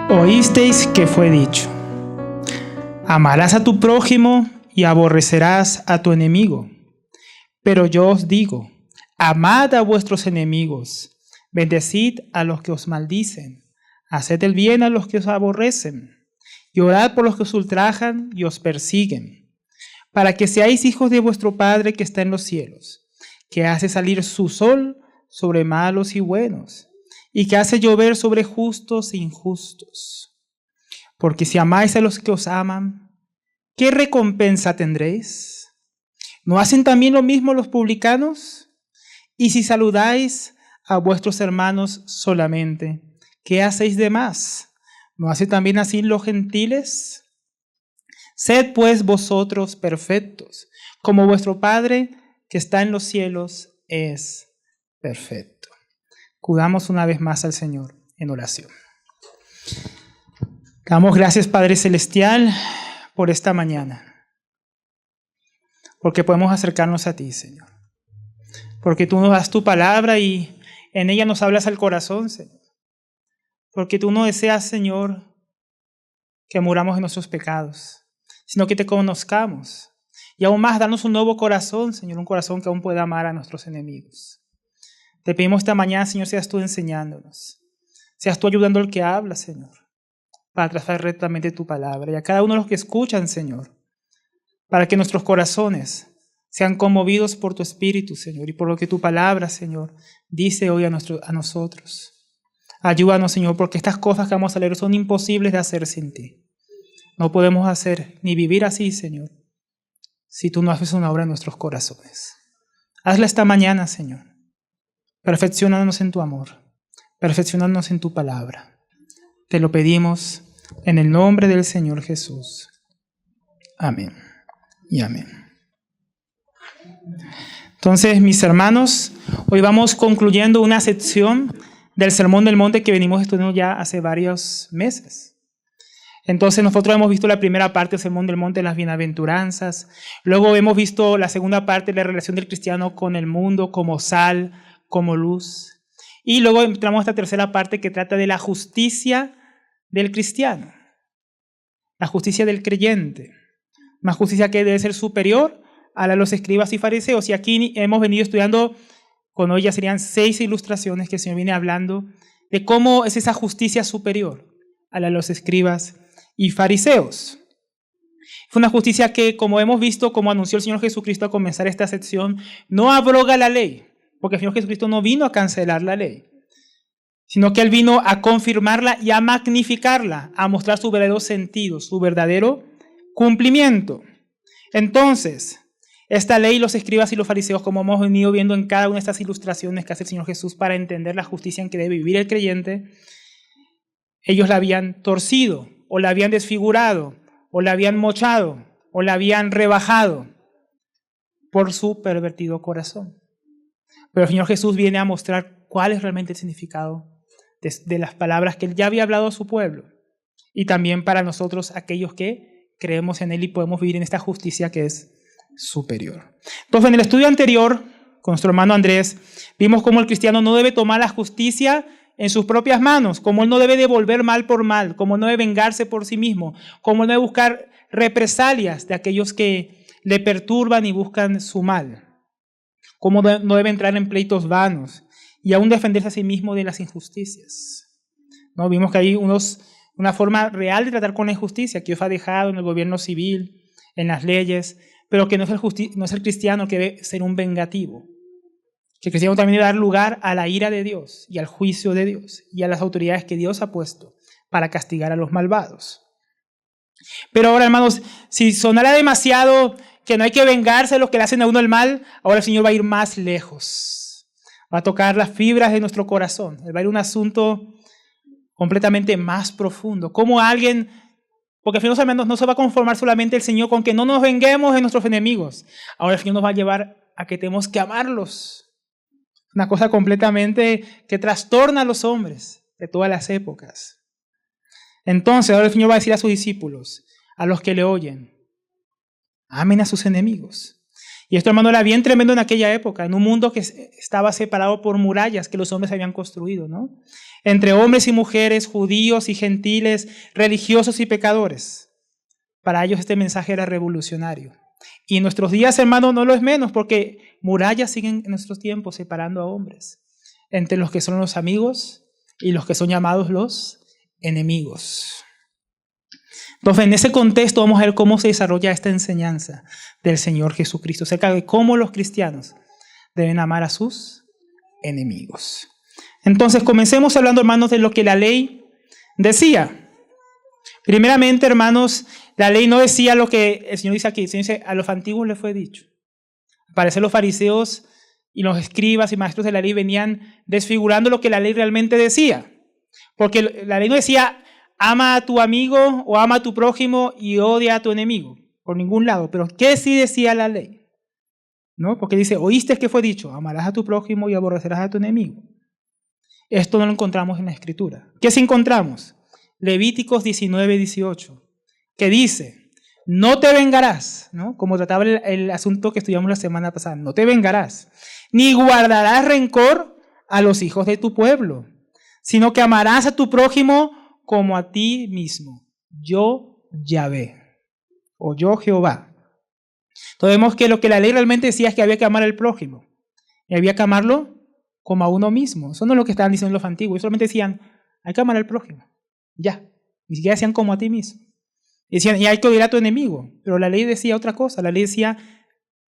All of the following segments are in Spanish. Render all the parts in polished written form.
Oísteis que fue dicho: amarás a tu prójimo y aborrecerás a tu enemigo. Pero yo os digo, amad a vuestros enemigos, bendecid a los que os maldicen, haced el bien a los que os aborrecen, y orad por los que os ultrajan y os persiguen, para que seáis hijos de vuestro Padre que está en los cielos, que hace salir su sol sobre malos y buenos, y que hace llover sobre justos e injustos. Porque si amáis a los que os aman, ¿qué recompensa tendréis? ¿No hacen también lo mismo los publicanos? Y si saludáis a vuestros hermanos solamente, ¿qué hacéis de más? ¿No hacen también así los gentiles? Sed pues vosotros perfectos, como vuestro Padre que está en los cielos es perfecto. Acudamos una vez más al Señor en oración. Damos gracias, Padre Celestial, por esta mañana, porque podemos acercarnos a ti, Señor, porque tú nos das tu palabra y en ella nos hablas al corazón, Señor, porque tú no deseas, Señor, que muramos en nuestros pecados, sino que te conozcamos y aún más darnos un nuevo corazón, Señor, un corazón que aún pueda amar a nuestros enemigos. Te pedimos esta mañana, Señor, seas tú enseñándonos, seas tú ayudando al que habla, Señor, para trazar rectamente tu palabra, y a cada uno de los que escuchan, Señor, para que nuestros corazones sean conmovidos por tu Espíritu, Señor, y por lo que tu palabra, Señor, dice hoy a nosotros. Ayúdanos, Señor, porque estas cosas que vamos a leer son imposibles de hacer sin ti. No podemos hacer ni vivir así, Señor, si tú no haces una obra en nuestros corazones. Hazla esta mañana, Señor. Perfecciónanos en tu amor. Perfecciónanos en tu palabra. Te lo pedimos en el nombre del Señor Jesús. Amén y amén. Entonces, mis hermanos, hoy vamos concluyendo una sección del Sermón del Monte que venimos estudiando ya hace varios meses. Entonces, nosotros hemos visto la primera parte del Sermón del Monte, las bienaventuranzas. Luego hemos visto la segunda parte, la relación del cristiano con el mundo, como sal, como luz. Y luego entramos a esta tercera parte que trata de la justicia del cristiano, la justicia del creyente, una justicia que debe ser superior a la de los escribas y fariseos. Y aquí hemos venido estudiando, con hoy ya serían 6 ilustraciones que el Señor viene hablando de cómo es esa justicia superior a la de los escribas y fariseos. Fue una justicia que, como hemos visto, como anunció el Señor Jesucristo al comenzar esta sección, no abroga la ley, porque el Señor Jesucristo no vino a cancelar la ley, sino que Él vino a confirmarla y a magnificarla, a mostrar su verdadero sentido, su verdadero cumplimiento. Entonces, esta ley, los escribas y los fariseos, como hemos venido viendo en cada una de estas ilustraciones que hace el Señor Jesús para entender la justicia en que debe vivir el creyente, ellos la habían torcido, o la habían desfigurado, o la habían mochado, o la habían rebajado por su pervertido corazón. Pero el Señor Jesús viene a mostrar cuál es realmente el significado de las palabras que Él ya había hablado a su pueblo, y también para nosotros, aquellos que creemos en Él y podemos vivir en esta justicia que es superior. Entonces, en el estudio anterior, con nuestro hermano Andrés, vimos cómo el cristiano no debe tomar la justicia en sus propias manos, como él no debe devolver mal por mal, como él no debe vengarse por sí mismo, como él no debe buscar represalias de aquellos que le perturban y buscan su mal, como no debe entrar en pleitos vanos y aún defenderse a sí mismo de las injusticias. ¿No? Vimos que hay una forma real de tratar con la injusticia que Dios ha dejado en el gobierno civil, en las leyes, pero que no es el cristiano que debe ser un vengativo. Que el cristiano también debe dar lugar a la ira de Dios y al juicio de Dios y a las autoridades que Dios ha puesto para castigar a los malvados. Pero ahora, hermanos, si sonara demasiado que no hay que vengarse de los que le hacen a uno el mal, ahora el Señor va a ir más lejos. Va a tocar las fibras de nuestro corazón. Él va a ir a un asunto completamente más profundo. Como alguien, porque al final, hermanos, no se va a conformar solamente el Señor con que no nos venguemos de nuestros enemigos. Ahora el Señor nos va a llevar a que tenemos que amarlos. Una cosa completamente que trastorna a los hombres de todas las épocas. Entonces, ahora el Señor va a decir a sus discípulos, a los que le oyen, amen a sus enemigos. Y esto, hermano, era bien tremendo en aquella época, en un mundo que estaba separado por murallas que los hombres habían construido, ¿no? Entre hombres y mujeres, judíos y gentiles, religiosos y pecadores. Para ellos este mensaje era revolucionario. Y en nuestros días, hermano, no lo es menos, porque murallas siguen en nuestros tiempos separando a hombres, entre los que son los amigos y los que son llamados los enemigos. Entonces, en ese contexto vamos a ver cómo se desarrolla esta enseñanza del Señor Jesucristo, acerca de cómo los cristianos deben amar a sus enemigos. Entonces, comencemos hablando, hermanos, de lo que la ley decía. Primeramente, hermanos, la ley no decía lo que el Señor dice aquí. El Señor dice, a los antiguos les fue dicho. Al parecer los fariseos y los escribas y maestros de la ley venían desfigurando lo que la ley realmente decía. Porque la ley no decía, ama a tu amigo o ama a tu prójimo y odia a tu enemigo, por ningún lado. Pero ¿qué sí decía la ley? ¿No? Porque dice, oíste que fue dicho, amarás a tu prójimo y aborrecerás a tu enemigo. Esto no lo encontramos en la Escritura. ¿Qué sí encontramos? Levíticos 19:18, que dice, no te vengarás, ¿no? Como trataba el asunto que estudiamos la semana pasada, no te vengarás, ni guardarás rencor a los hijos de tu pueblo, sino que amarás a tu prójimo como a ti mismo. Yo, Yahvé, o yo, Jehová. Entonces vemos que lo que la ley realmente decía es que había que amar al prójimo, y había que amarlo como a uno mismo. Eso no es lo que estaban diciendo los antiguos, ellos solamente decían, hay que amar al prójimo. Ya, ni siquiera decían como a ti mismo. Decían, y hay que odiar a tu enemigo. Pero la ley decía otra cosa. La ley decía,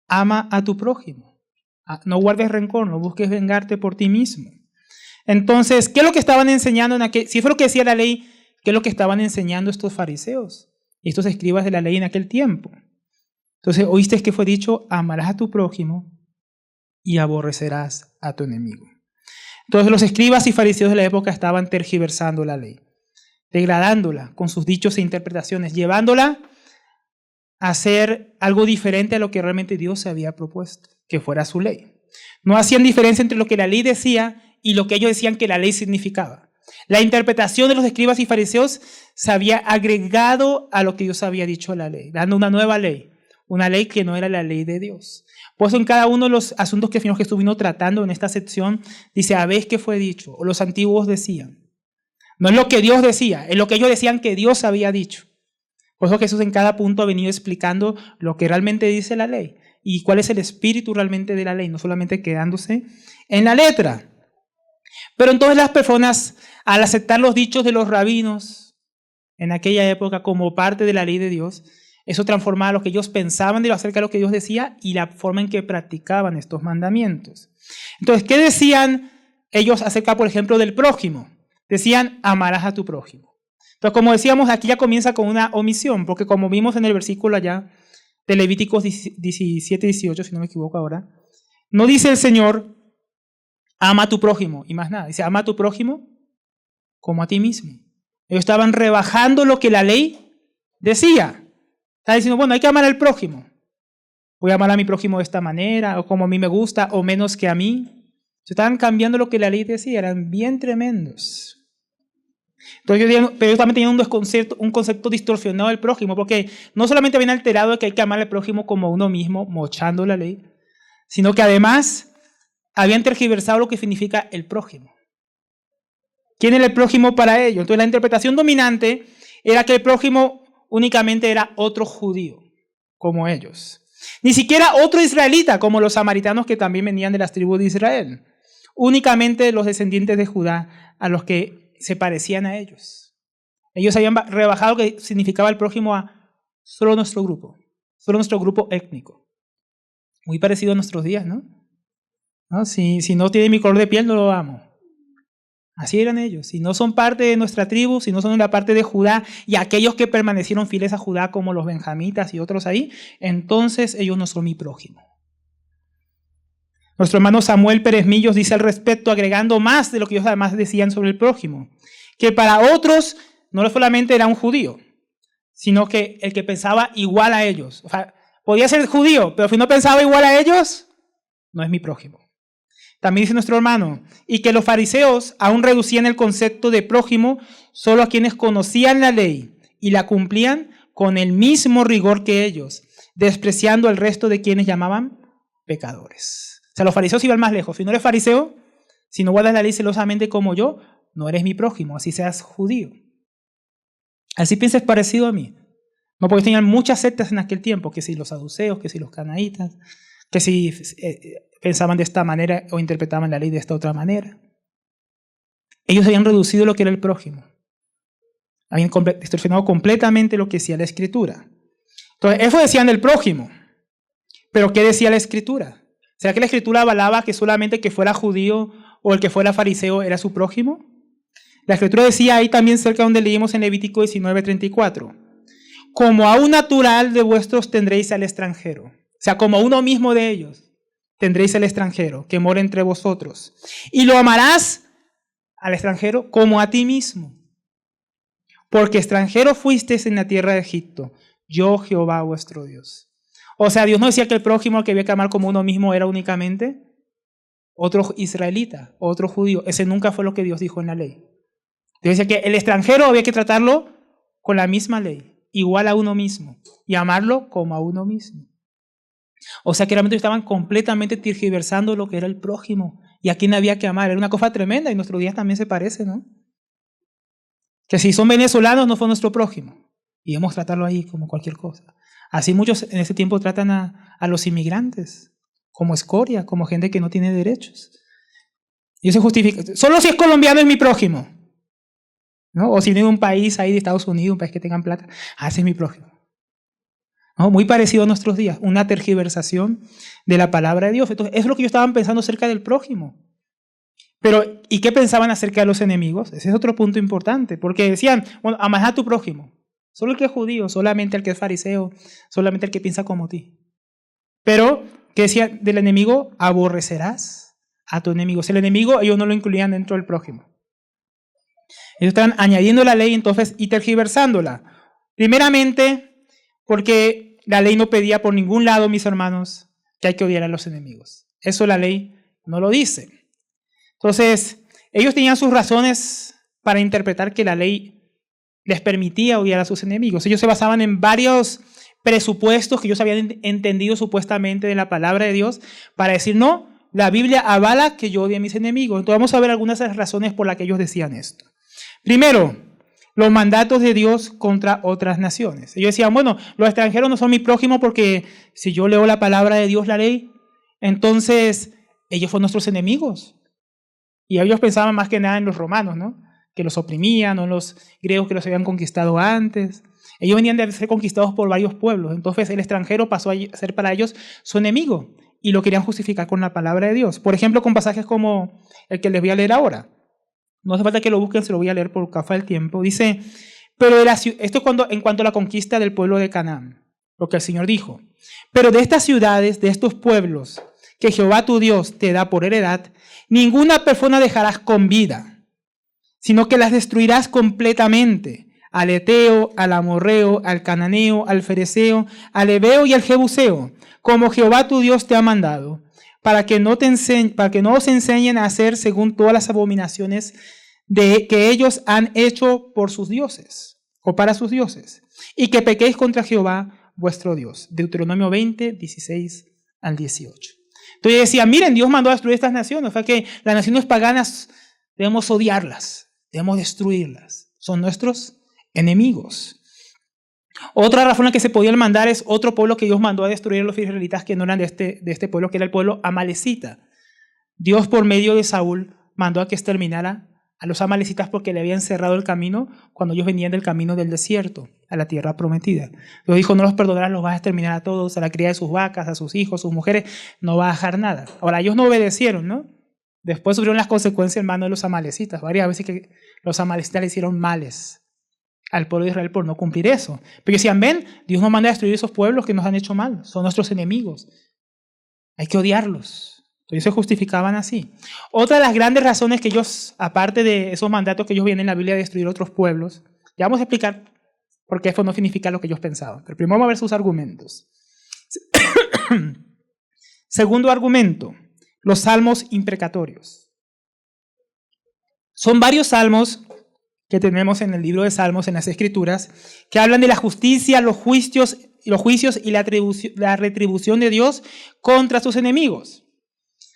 ama a tu prójimo. No guardes rencor, no busques vengarte por ti mismo. Entonces, ¿qué es lo que estaban enseñando en aquel? Si fue lo que decía la ley, ¿qué es lo que estaban enseñando estos fariseos y estos escribas de la ley en aquel tiempo? Entonces, oíste que fue dicho, amarás a tu prójimo y aborrecerás a tu enemigo. Entonces, los escribas y fariseos de la época estaban tergiversando la ley, degradándola con sus dichos e interpretaciones, llevándola a hacer algo diferente a lo que realmente Dios se había propuesto, que fuera su ley. No hacían diferencia entre lo que la ley decía y lo que ellos decían que la ley significaba. La interpretación de los escribas y fariseos se había agregado a lo que Dios había dicho en la ley, dando una nueva ley, una ley que no era la ley de Dios. Por eso en cada uno de los asuntos que el Señor Jesús vino tratando en esta sección, dice, habéis que fue dicho, o los antiguos decían. No es lo que Dios decía, es lo que ellos decían que Dios había dicho. Por eso Jesús en cada punto ha venido explicando lo que realmente dice la ley y cuál es el espíritu realmente de la ley, no solamente quedándose en la letra. Pero entonces las personas, al aceptar los dichos de los rabinos en aquella época como parte de la ley de Dios, eso transformaba lo que ellos pensaban de acerca de lo que Dios decía y la forma en que practicaban estos mandamientos. Entonces, ¿qué decían ellos acerca, por ejemplo, del prójimo? Decían, amarás a tu prójimo. Entonces, como decíamos, aquí ya comienza con una omisión, porque como vimos en el versículo allá de Levíticos 17:18, si no me equivoco ahora, no dice el Señor, ama a tu prójimo, y más nada. Dice, ama a tu prójimo como a ti mismo. Ellos estaban rebajando lo que la ley decía. Estaban diciendo, bueno, hay que amar al prójimo. Voy a amar a mi prójimo de esta manera, o como a mí me gusta, o menos que a mí. Se estaban cambiando lo que la ley decía, eran bien tremendos. Entonces, pero ellos también tenían un concepto distorsionado del prójimo, porque no solamente habían alterado que hay que amar al prójimo como a uno mismo, mochando la ley, sino que además habían tergiversado lo que significa el prójimo. ¿Quién era el prójimo para ellos? Entonces la interpretación dominante era que el prójimo únicamente era otro judío, como ellos. Ni siquiera otro israelita, como los samaritanos que también venían de las tribus de Israel. Únicamente los descendientes de Judá, a los que se parecían a ellos. Ellos habían rebajado lo que significaba el prójimo a solo nuestro grupo étnico. Muy parecido a nuestros días, ¿no? ¿No? Si no tiene mi color de piel, no lo amo. Así eran ellos. Si no son parte de nuestra tribu, si no son de la parte de Judá, y aquellos que permanecieron fieles a Judá, como los benjamitas y otros ahí, entonces ellos no son mi prójimo. Nuestro hermano Samuel Pérez Millos dice al respecto, agregando más de lo que ellos además decían sobre el prójimo, que para otros no solamente era un judío, sino que el que pensaba igual a ellos. O sea, podía ser judío, pero si no pensaba igual a ellos, no es mi prójimo. También dice nuestro hermano, y que los fariseos aún reducían el concepto de prójimo solo a quienes conocían la ley y la cumplían con el mismo rigor que ellos, despreciando al resto de quienes llamaban pecadores. O sea, los fariseos iban más lejos. Si no eres fariseo, si no guardas la ley celosamente como yo, no eres mi prójimo, así seas judío. Así pienses parecido a mí. No, porque tenían muchas sectas en aquel tiempo, que si los saduceos, que si los canaítas, que si pensaban de esta manera o interpretaban la ley de esta otra manera. Ellos habían reducido lo que era el prójimo. Habían distorsionado completamente lo que decía la Escritura. Entonces, eso decían del prójimo. Pero ¿qué decía la Escritura? ¿Será que la Escritura avalaba que solamente que fuera judío o el que fuera fariseo era su prójimo? La Escritura decía ahí también cerca donde leímos en Levítico 19:34. Como a un natural de vuestros tendréis al extranjero. O sea, como a uno mismo de ellos tendréis al extranjero que mora entre vosotros. Y lo amarás al extranjero como a ti mismo. Porque extranjero fuisteis en la tierra de Egipto. Yo, Jehová, vuestro Dios. O sea, Dios no decía que el prójimo que había que amar como uno mismo era únicamente otro israelita, otro judío. Ese nunca fue lo que Dios dijo en la ley. Dios decía que el extranjero había que tratarlo con la misma ley, igual a uno mismo, y amarlo como a uno mismo. O sea que realmente estaban completamente tergiversando lo que era el prójimo y a quién había que amar. Era una cosa tremenda y nuestros días también se parece, ¿no? Que si son venezolanos no fue nuestro prójimo y debemos tratarlo ahí como cualquier cosa. Así muchos en ese tiempo tratan a los inmigrantes como escoria, como gente que no tiene derechos. Y eso se justifica. Solo si es colombiano es mi prójimo, ¿no? O si viene de un país ahí de Estados Unidos, un país que tengan plata, ese es mi prójimo. ¿No? Muy parecido a nuestros días, una tergiversación de la palabra de Dios. Entonces, eso es lo que ellos estaban pensando acerca del prójimo. Pero, ¿y qué pensaban acerca de los enemigos? Ese es otro punto importante, porque decían, bueno, amarás a tu prójimo. Solo el que es judío, solamente el que es fariseo, solamente el que piensa como ti. Pero, ¿qué decía del enemigo? Aborrecerás a tu enemigo. Si el enemigo, ellos no lo incluían dentro del prójimo. Ellos estaban añadiendo la ley entonces y tergiversándola. Primeramente, porque la ley no pedía por ningún lado, mis hermanos, que hay que odiar a los enemigos. Eso la ley no lo dice. Entonces, ellos tenían sus razones para interpretar que la ley les permitía odiar a sus enemigos. Ellos se basaban en varios presupuestos que ellos habían entendido supuestamente de la palabra de Dios para decir, no, la Biblia avala que yo odie a mis enemigos. Entonces vamos a ver algunas de las razones por las que ellos decían esto. Primero, los mandatos de Dios contra otras naciones. Ellos decían, bueno, los extranjeros no son mi prójimo porque si yo leo la palabra de Dios, la ley, entonces ellos son nuestros enemigos. Y ellos pensaban más que nada en los romanos, ¿no? Que los oprimían, o los griegos que los habían conquistado antes. Ellos venían de ser conquistados por varios pueblos. Entonces el extranjero pasó a ser para ellos su enemigo y lo querían justificar con la palabra de Dios. Por ejemplo, con pasajes como el que les voy a leer ahora. No hace falta que lo busquen, se lo voy a leer por causa del tiempo. Dice, pero esto es en cuanto a la conquista del pueblo de Canaán, lo que el Señor dijo. Pero de estas ciudades, de estos pueblos que Jehová tu Dios te da por heredad, ninguna persona dejarás con vida, sino que las destruirás completamente. Al Eteo, al Amorreo, al Cananeo, al Fereceo, al Heveo y al Jebuseo, como Jehová tu Dios te ha mandado, para que no os enseñen a hacer según todas las abominaciones que ellos han hecho por sus dioses, o para sus dioses, y que pequéis contra Jehová vuestro Dios. Deuteronomio 20, 16 al 18. Entonces decía, miren, Dios mandó a destruir estas naciones, o sea que las naciones paganas debemos odiarlas, debemos destruirlas, son nuestros enemigos. Otra razón en la que se podía mandar es otro pueblo que Dios mandó a destruir a los israelitas que no eran de este pueblo, que era el pueblo amalecita. Dios por medio de Saúl mandó a que exterminara a los amalecitas porque le habían cerrado el camino cuando ellos venían del camino del desierto a la tierra prometida. Dios dijo, no los perdonarás, los vas a exterminar a todos, a la cría de sus vacas, a sus hijos, sus mujeres, no va a dejar nada. Ahora, ellos no obedecieron, ¿no? Después sufrieron las consecuencias en manos de los amalecitas. Varias veces que los amalecitas le hicieron males al pueblo de Israel por no cumplir eso. Pero decían, ven, Dios nos manda a destruir esos pueblos que nos han hecho mal, son nuestros enemigos. Hay que odiarlos. Entonces se justificaban así. Otra de las grandes razones que ellos, aparte de esos mandatos que ellos vienen en la Biblia de destruir otros pueblos, ya vamos a explicar por qué eso no significa lo que ellos pensaban. Pero primero vamos a ver sus argumentos. Segundo argumento, los salmos imprecatorios. Son varios salmos que tenemos en el libro de Salmos, en las Escrituras, que hablan de la justicia, los juicios los juicios y la retribución de Dios contra sus enemigos.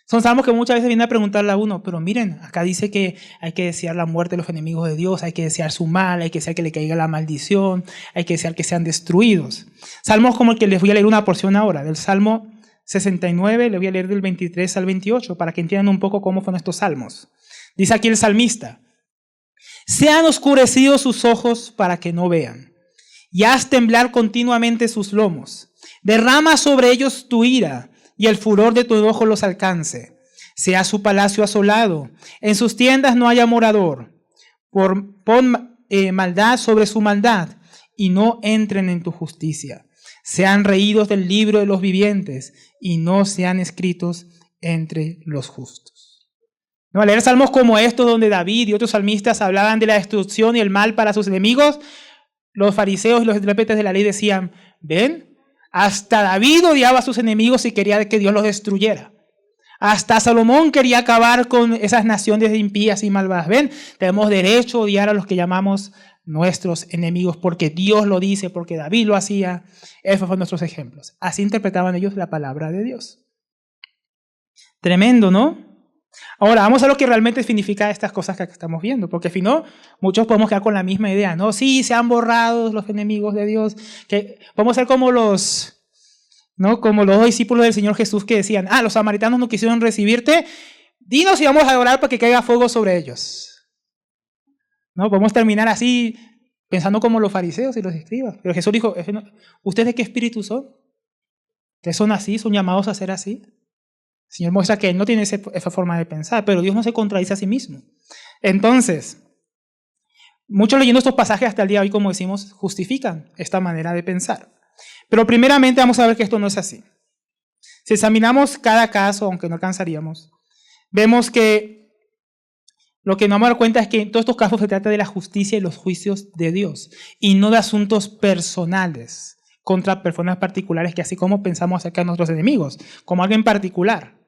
Son salmos que muchas veces vienen a preguntarle a uno, pero miren, acá dice que hay que desear la muerte de los enemigos de Dios, hay que desear su mal, hay que desear que le caiga la maldición, hay que desear que sean destruidos. Salmos como el que les voy a leer una porción ahora, del Salmo 69, les voy a leer del 23 al 28, para que entiendan un poco cómo fueron estos salmos. Dice aquí el salmista: sean oscurecidos sus ojos para que no vean, y haz temblar continuamente sus lomos. Derrama sobre ellos tu ira, y el furor de tu enojo los alcance. Sea su palacio asolado, en sus tiendas no haya morador. Pon maldad sobre su maldad, y no entren en tu justicia. Sean reídos del libro de los vivientes, y no sean escritos entre los justos. ¿No? Al leer salmos como estos, donde David y otros salmistas hablaban de la destrucción y el mal para sus enemigos, los fariseos y los intérpretes de la ley decían: ¿ven? Hasta David odiaba a sus enemigos y quería que Dios los destruyera. Hasta Salomón quería acabar con esas naciones impías y malvadas. ¿Ven? Tenemos derecho a odiar a los que llamamos nuestros enemigos porque Dios lo dice, porque David lo hacía. Esos fueron nuestros ejemplos. Así interpretaban ellos la palabra de Dios. Tremendo, ¿no? Ahora, vamos a lo que realmente significa estas cosas que estamos viendo, porque si no, muchos podemos quedar con la misma idea, ¿no? Sí, se han borrado los enemigos de Dios, que podemos ser como los dos discípulos del Señor Jesús que decían: los samaritanos no quisieron recibirte, dinos y vamos a orar para que caiga fuego sobre ellos. ¿No? Podemos terminar así, pensando como los fariseos y los escribas. Pero Jesús dijo: ¿ustedes de qué espíritu son? ¿Ustedes son así? ¿Son llamados a ser así? El Señor muestra que Él no tiene esa forma de pensar, pero Dios no se contradice a sí mismo. Entonces, muchos leyendo estos pasajes hasta el día de hoy, como decimos, justifican esta manera de pensar. Pero primeramente vamos a ver que esto no es así. Si examinamos cada caso, aunque no alcanzaríamos, vemos que lo que nos vamos a dar cuenta es que en todos estos casos se trata de la justicia y los juicios de Dios, y no de asuntos personales contra personas particulares, que así como pensamos acerca de nuestros enemigos, como alguien particular.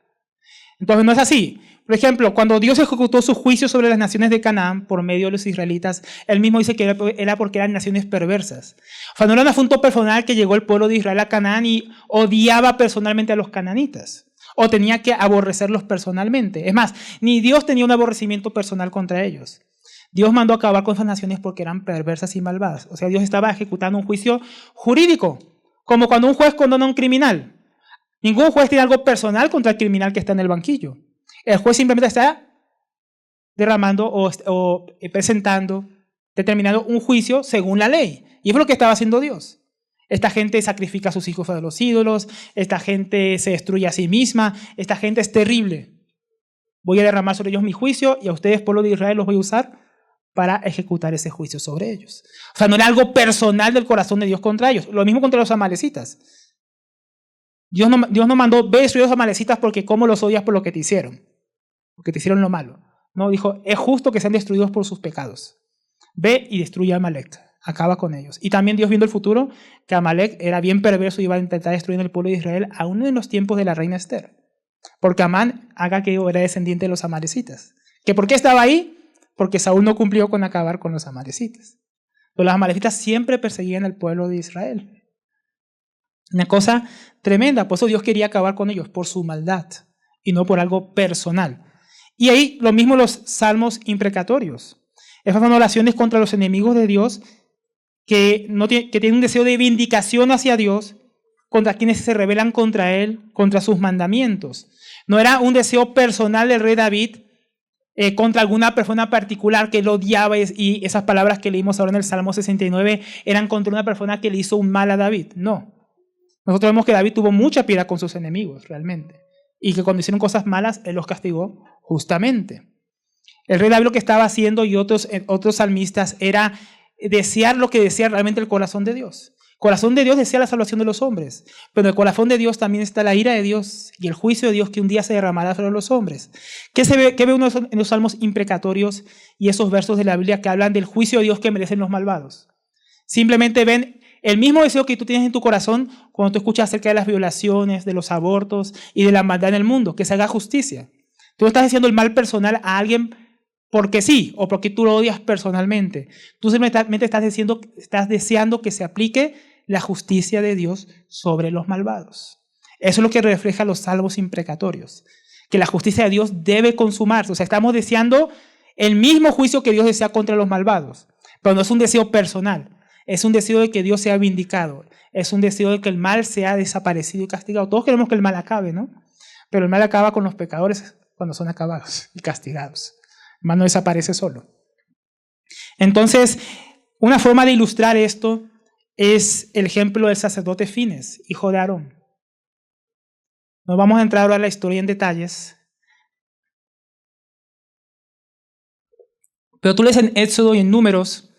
Entonces no es así. Por ejemplo, cuando Dios ejecutó su juicio sobre las naciones de Canaán por medio de los israelitas, Él mismo dice que era porque eran naciones perversas. O sea, no era un asunto personal que llegó el pueblo de Israel a Canaán y odiaba personalmente a los cananitas, o tenía que aborrecerlos personalmente. Es más, ni Dios tenía un aborrecimiento personal contra ellos. Dios mandó acabar con esas naciones porque eran perversas y malvadas. O sea, Dios estaba ejecutando un juicio jurídico, como cuando un juez condena a un criminal. Ningún juez tiene algo personal contra el criminal que está en el banquillo. El juez simplemente está derramando o presentando, determinando un juicio según la ley. Y es lo que estaba haciendo Dios. Esta gente sacrifica a sus hijos a los ídolos, esta gente se destruye a sí misma, esta gente es terrible. Voy a derramar sobre ellos mi juicio y a ustedes, pueblo de Israel, los voy a usar para ejecutar ese juicio sobre ellos. O sea, no era algo personal del corazón de Dios contra ellos. Lo mismo contra los amalecitas. Dios no mandó: ve, destruye a los amalecitas porque cómo los odias por lo que te hicieron. Porque te hicieron lo malo. No, dijo: es justo que sean destruidos por sus pecados. Ve y destruye a Amalek. Acaba con ellos. Y también Dios, viendo el futuro, que Amalek era bien perverso y iba a intentar destruir el pueblo de Israel aún en los tiempos de la reina Esther. Porque Amán, Agageo, era descendiente de los amalecitas. ¿Que por qué estaba ahí? Porque Saúl no cumplió con acabar con los amalecitas. Pero los amalecitas siempre perseguían al pueblo de Israel. Una cosa tremenda. Por eso Dios quería acabar con ellos, por su maldad y no por algo personal. Y ahí lo mismo los salmos imprecatorios. Esas son oraciones contra los enemigos de Dios que tienen un deseo de vindicación hacia Dios, contra quienes se rebelan contra Él, contra sus mandamientos. No era un deseo personal del rey David contra alguna persona particular que lo odiaba, y esas palabras que leímos ahora en el Salmo 69 eran contra una persona que le hizo un mal a David. No. Nosotros vemos que David tuvo mucha piedad con sus enemigos, realmente. Y que cuando hicieron cosas malas, Él los castigó justamente. El rey David lo que estaba haciendo, y otros salmistas, era desear lo que desea realmente el corazón de Dios. El corazón de Dios desea la salvación de los hombres, pero en el corazón de Dios también está la ira de Dios y el juicio de Dios que un día se derramará sobre los hombres. ¿Qué ve uno en los salmos imprecatorios y esos versos de la Biblia que hablan del juicio de Dios que merecen los malvados? Simplemente ven el mismo deseo que tú tienes en tu corazón cuando tú escuchas acerca de las violaciones, de los abortos y de la maldad en el mundo, que se haga justicia. Tú no estás haciendo el mal personal a alguien porque sí, o porque tú lo odias personalmente. Tú simplemente estás deseando que se aplique la justicia de Dios sobre los malvados. Eso es lo que refleja los salvos imprecatorios, que la justicia de Dios debe consumarse. O sea, estamos deseando el mismo juicio que Dios desea contra los malvados, pero no es un deseo personal, es un deseo de que Dios sea vindicado, es un deseo de que el mal sea desaparecido y castigado. Todos queremos que el mal acabe, ¿no? Pero el mal acaba con los pecadores cuando son acabados y castigados. El mal no desaparece solo. Entonces, una forma de ilustrar esto es el ejemplo del sacerdote Fines, hijo de Aarón. No vamos a entrar ahora a la historia en detalles, pero tú lees en Éxodo y en Números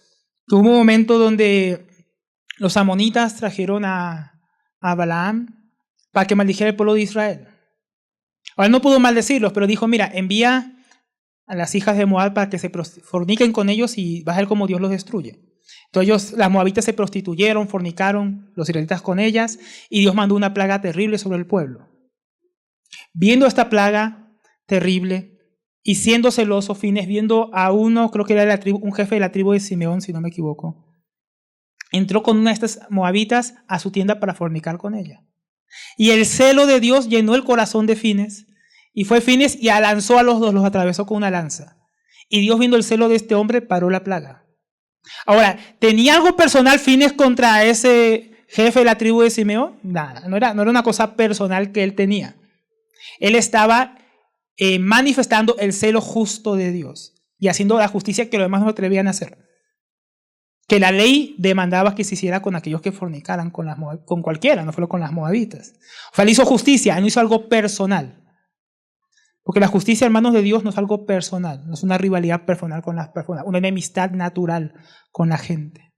que hubo un momento donde los amonitas trajeron a Balaam para que maldijera el pueblo de Israel. Ahora no pudo maldecirlos, pero dijo, mira, envía a las hijas de Moab para que se forniquen con ellos y vas a ver cómo Dios los destruye. Entonces las moabitas se prostituyeron, fornicaron los israelitas con ellas y Dios mandó una plaga terrible sobre el pueblo. Viendo esta plaga terrible y siendo celoso, Fines, viendo a uno, creo que era un jefe de la tribu de Simeón, si no me equivoco, entró con una de estas moabitas a su tienda para fornicar con ella. Y el celo de Dios llenó el corazón de Fines, y fue Fines y lanzó a los dos, los atravesó con una lanza. Y Dios, viendo el celo de este hombre, paró la plaga. Ahora, ¿tenía algo personal Fines contra ese jefe de la tribu de Simeón? Nada, no era una cosa personal que él tenía. Él estaba manifestando el celo justo de Dios y haciendo la justicia que los demás no atrevían a hacer. Que la ley demandaba que se hiciera con aquellos que fornicaran con cualquiera, no solo con las moabitas. O sea, él hizo justicia, él no hizo algo personal. Porque la justicia, hermanos de Dios, no es algo personal, no es una rivalidad personal con las personas, una enemistad natural con la gente.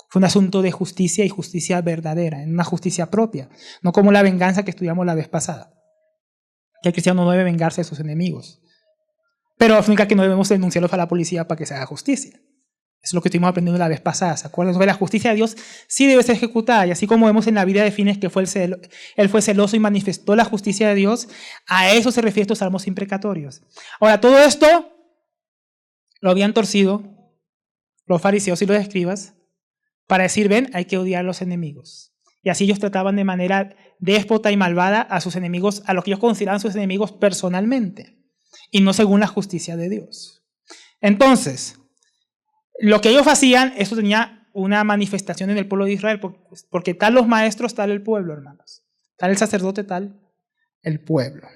Fue un asunto de justicia y justicia verdadera, en una justicia propia, no como la venganza que estudiamos la vez pasada. Que el cristiano no debe vengarse de sus enemigos. Pero significa que no debemos denunciarlos a la policía para que se haga justicia. Eso es lo que estuvimos aprendiendo la vez pasada, ¿se acuerdan? La justicia de Dios sí debe ser ejecutada, y así como vemos en la vida de Fines que él fue celoso y manifestó la justicia de Dios, a eso se refiere estos salmos imprecatorios. Ahora, todo esto lo habían torcido los fariseos y los escribas para decir, ven, hay que odiar a los enemigos. Y así ellos trataban de manera déspota y malvada a sus enemigos, a los que ellos consideraban sus enemigos personalmente, y no según la justicia de Dios. Entonces, lo que ellos hacían, eso tenía una manifestación en el pueblo de Israel, porque tal los maestros, tal el pueblo, hermanos. Tal el sacerdote, tal el pueblo.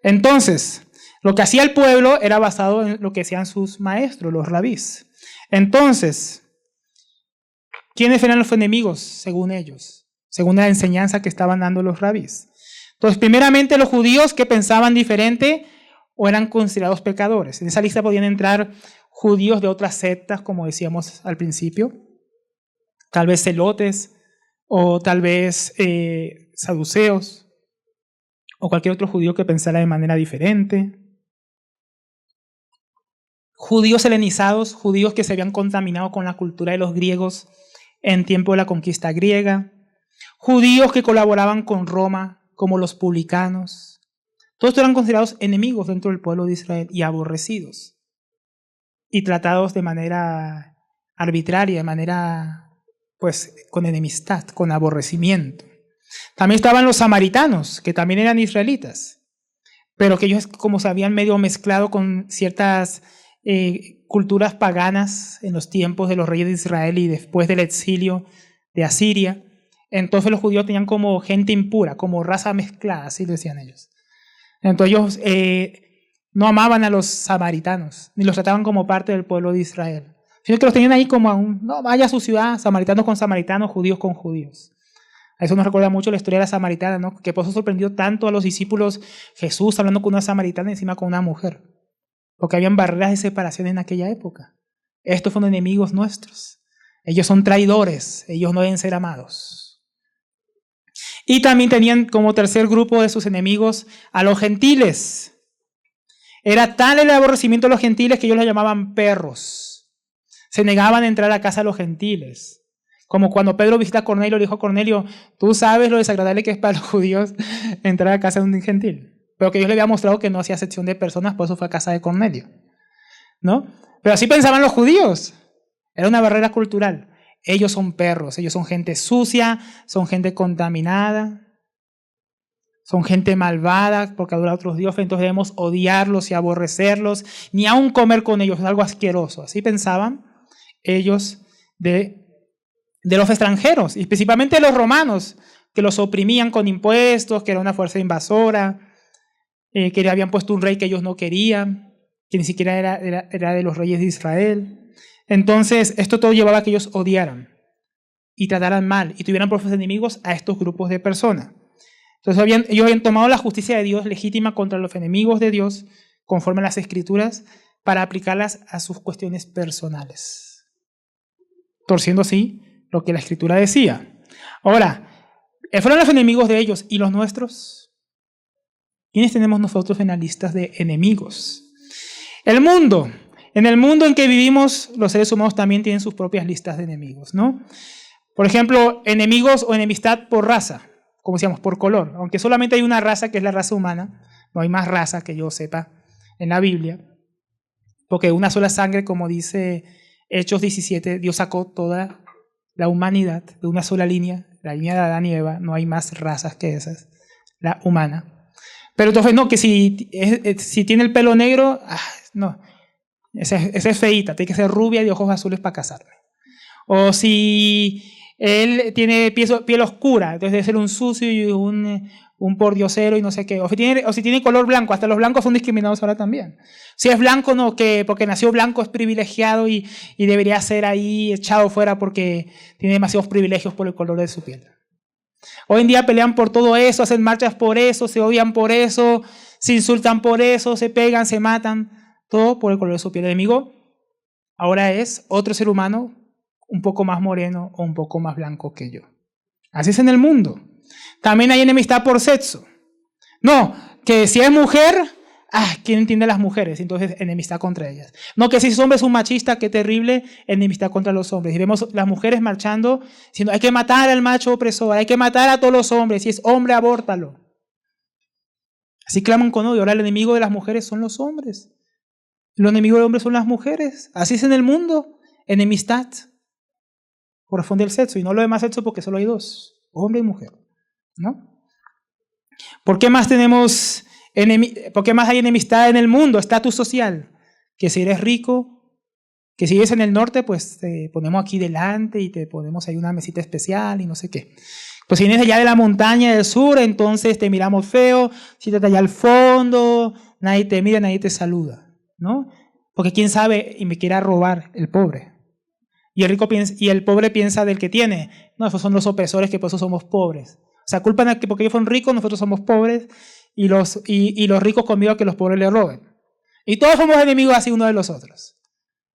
Entonces, lo que hacía el pueblo era basado en lo que hacían sus maestros, los rabís. Entonces, ¿quiénes eran los enemigos según ellos? Según la enseñanza que estaban dando los rabís. Entonces, primeramente los judíos que pensaban diferente o eran considerados pecadores. En esa lista podían entrar judíos de otras sectas, como decíamos al principio, tal vez celotes, o tal vez saduceos, o cualquier otro judío que pensara de manera diferente. Judíos helenizados, judíos que se habían contaminado con la cultura de los griegos en tiempo de la conquista griega. Judíos que colaboraban con Roma, como los publicanos. Todos estos eran considerados enemigos dentro del pueblo de Israel y aborrecidos. Y tratados de manera arbitraria, de manera, pues, con enemistad, con aborrecimiento. También estaban los samaritanos, que también eran israelitas, pero que ellos como se habían medio mezclado con ciertas culturas paganas en los tiempos de los reyes de Israel y después del exilio de Asiria. Entonces los judíos tenían como gente impura, como raza mezclada, así decían ellos. Entonces ellos no amaban a los samaritanos, ni los trataban como parte del pueblo de Israel, sino que los tenían ahí como no, vaya a su ciudad, samaritanos con samaritanos, judíos con judíos. A eso nos recuerda mucho la historia de la samaritana, ¿no? Que por eso sorprendió tanto a los discípulos Jesús hablando con una samaritana y encima con una mujer, porque habían barreras de separación en aquella época. Estos fueron enemigos nuestros. Ellos son traidores, ellos no deben ser amados. Y también tenían como tercer grupo de sus enemigos a los gentiles. Era tal el aborrecimiento de los gentiles que ellos los llamaban perros. Se negaban a entrar a casa de los gentiles. Como cuando Pedro visita a Cornelio, le dijo a Cornelio, tú sabes lo desagradable que es para los judíos entrar a casa de un gentil. Pero que Dios le había mostrado que no hacía acepción de personas, por eso fue a casa de Cornelio, ¿no? Pero así pensaban los judíos. Era una barrera cultural. ellos son perros, ellos son gente sucia, son gente contaminada, son gente malvada porque adora a otros dioses, entonces debemos odiarlos y aborrecerlos, ni aun comer con ellos, es algo asqueroso. Así pensaban ellos de los extranjeros, y principalmente de los romanos, que los oprimían con impuestos, que era una fuerza invasora, que le habían puesto un rey que ellos no querían, que ni siquiera era de los reyes de Israel. Entonces, esto todo llevaba a que ellos odiaran y trataran mal y tuvieran por sus enemigos a estos grupos de personas. Entonces, ellos habían tomado la justicia de Dios legítima contra los enemigos de Dios, conforme a las Escrituras, para aplicarlas a sus cuestiones personales, torciendo así lo que la Escritura decía. Ahora, fueron los enemigos de ellos, ¿y los nuestros? ¿Quiénes tenemos nosotros en las listas de enemigos? El mundo. En el mundo en que vivimos, los seres humanos también tienen sus propias listas de enemigos, ¿no? Por ejemplo, enemigos o enemistad por raza, como decíamos, por color. Aunque solamente hay una raza, que es la raza humana, no hay más raza que yo sepa en la Biblia, porque una sola sangre, como dice Hechos 17, Dios sacó toda la humanidad de una sola línea, la línea de Adán y Eva, no hay más razas que esas, la humana. Pero entonces no, que si tiene el pelo negro, no, esa es feíta, tiene que ser rubia y de ojos azules para casarme. O si él tiene piel oscura, entonces debe ser un sucio y un pordiosero y no sé qué. O si tiene color blanco, hasta los blancos son discriminados ahora también. Si es blanco, no, que porque nació blanco es privilegiado y debería ser ahí echado fuera porque tiene demasiados privilegios por el color de su piel. Hoy en día pelean por todo eso, hacen marchas por eso, se odian por eso, se insultan por eso, se pegan, se matan, todo por el color de su piel. El enemigo ahora es otro ser humano un poco más moreno o un poco más blanco que yo. Así es en el mundo. También hay enemistad por sexo. No, que si es mujer, ¿quién entiende a las mujeres? Entonces, enemistad contra ellas. No, que si es hombre es un machista, qué terrible, enemistad contra los hombres. Y vemos las mujeres marchando, diciendo, hay que matar al macho opresor, hay que matar a todos los hombres, si es hombre, abórtalo. Así claman con odio. Ahora el enemigo de las mujeres son los hombres. Los enemigos del hombre son las mujeres. Así es en el mundo, enemistad. Corresponde al sexo, y no lo demás sexo porque solo hay dos, hombre y mujer, ¿no? ¿Por qué más hay enemistad en el mundo? Estatus social, que si eres rico, que si vives en el norte, pues te ponemos aquí delante y te ponemos ahí una mesita especial y no sé qué. Pues si vienes allá de la montaña del sur, entonces te miramos feo, si estás allá al fondo, nadie te mira, nadie te saluda, ¿no? Porque quién sabe y me quiera robar el pobre. Y el pobre piensa del que tiene. No, esos son los opresores, que por eso somos pobres. O sea, culpan a que porque ellos son ricos, nosotros somos pobres, y los ricos con miedo a que los pobres le roben. Y todos somos enemigos así uno de los otros,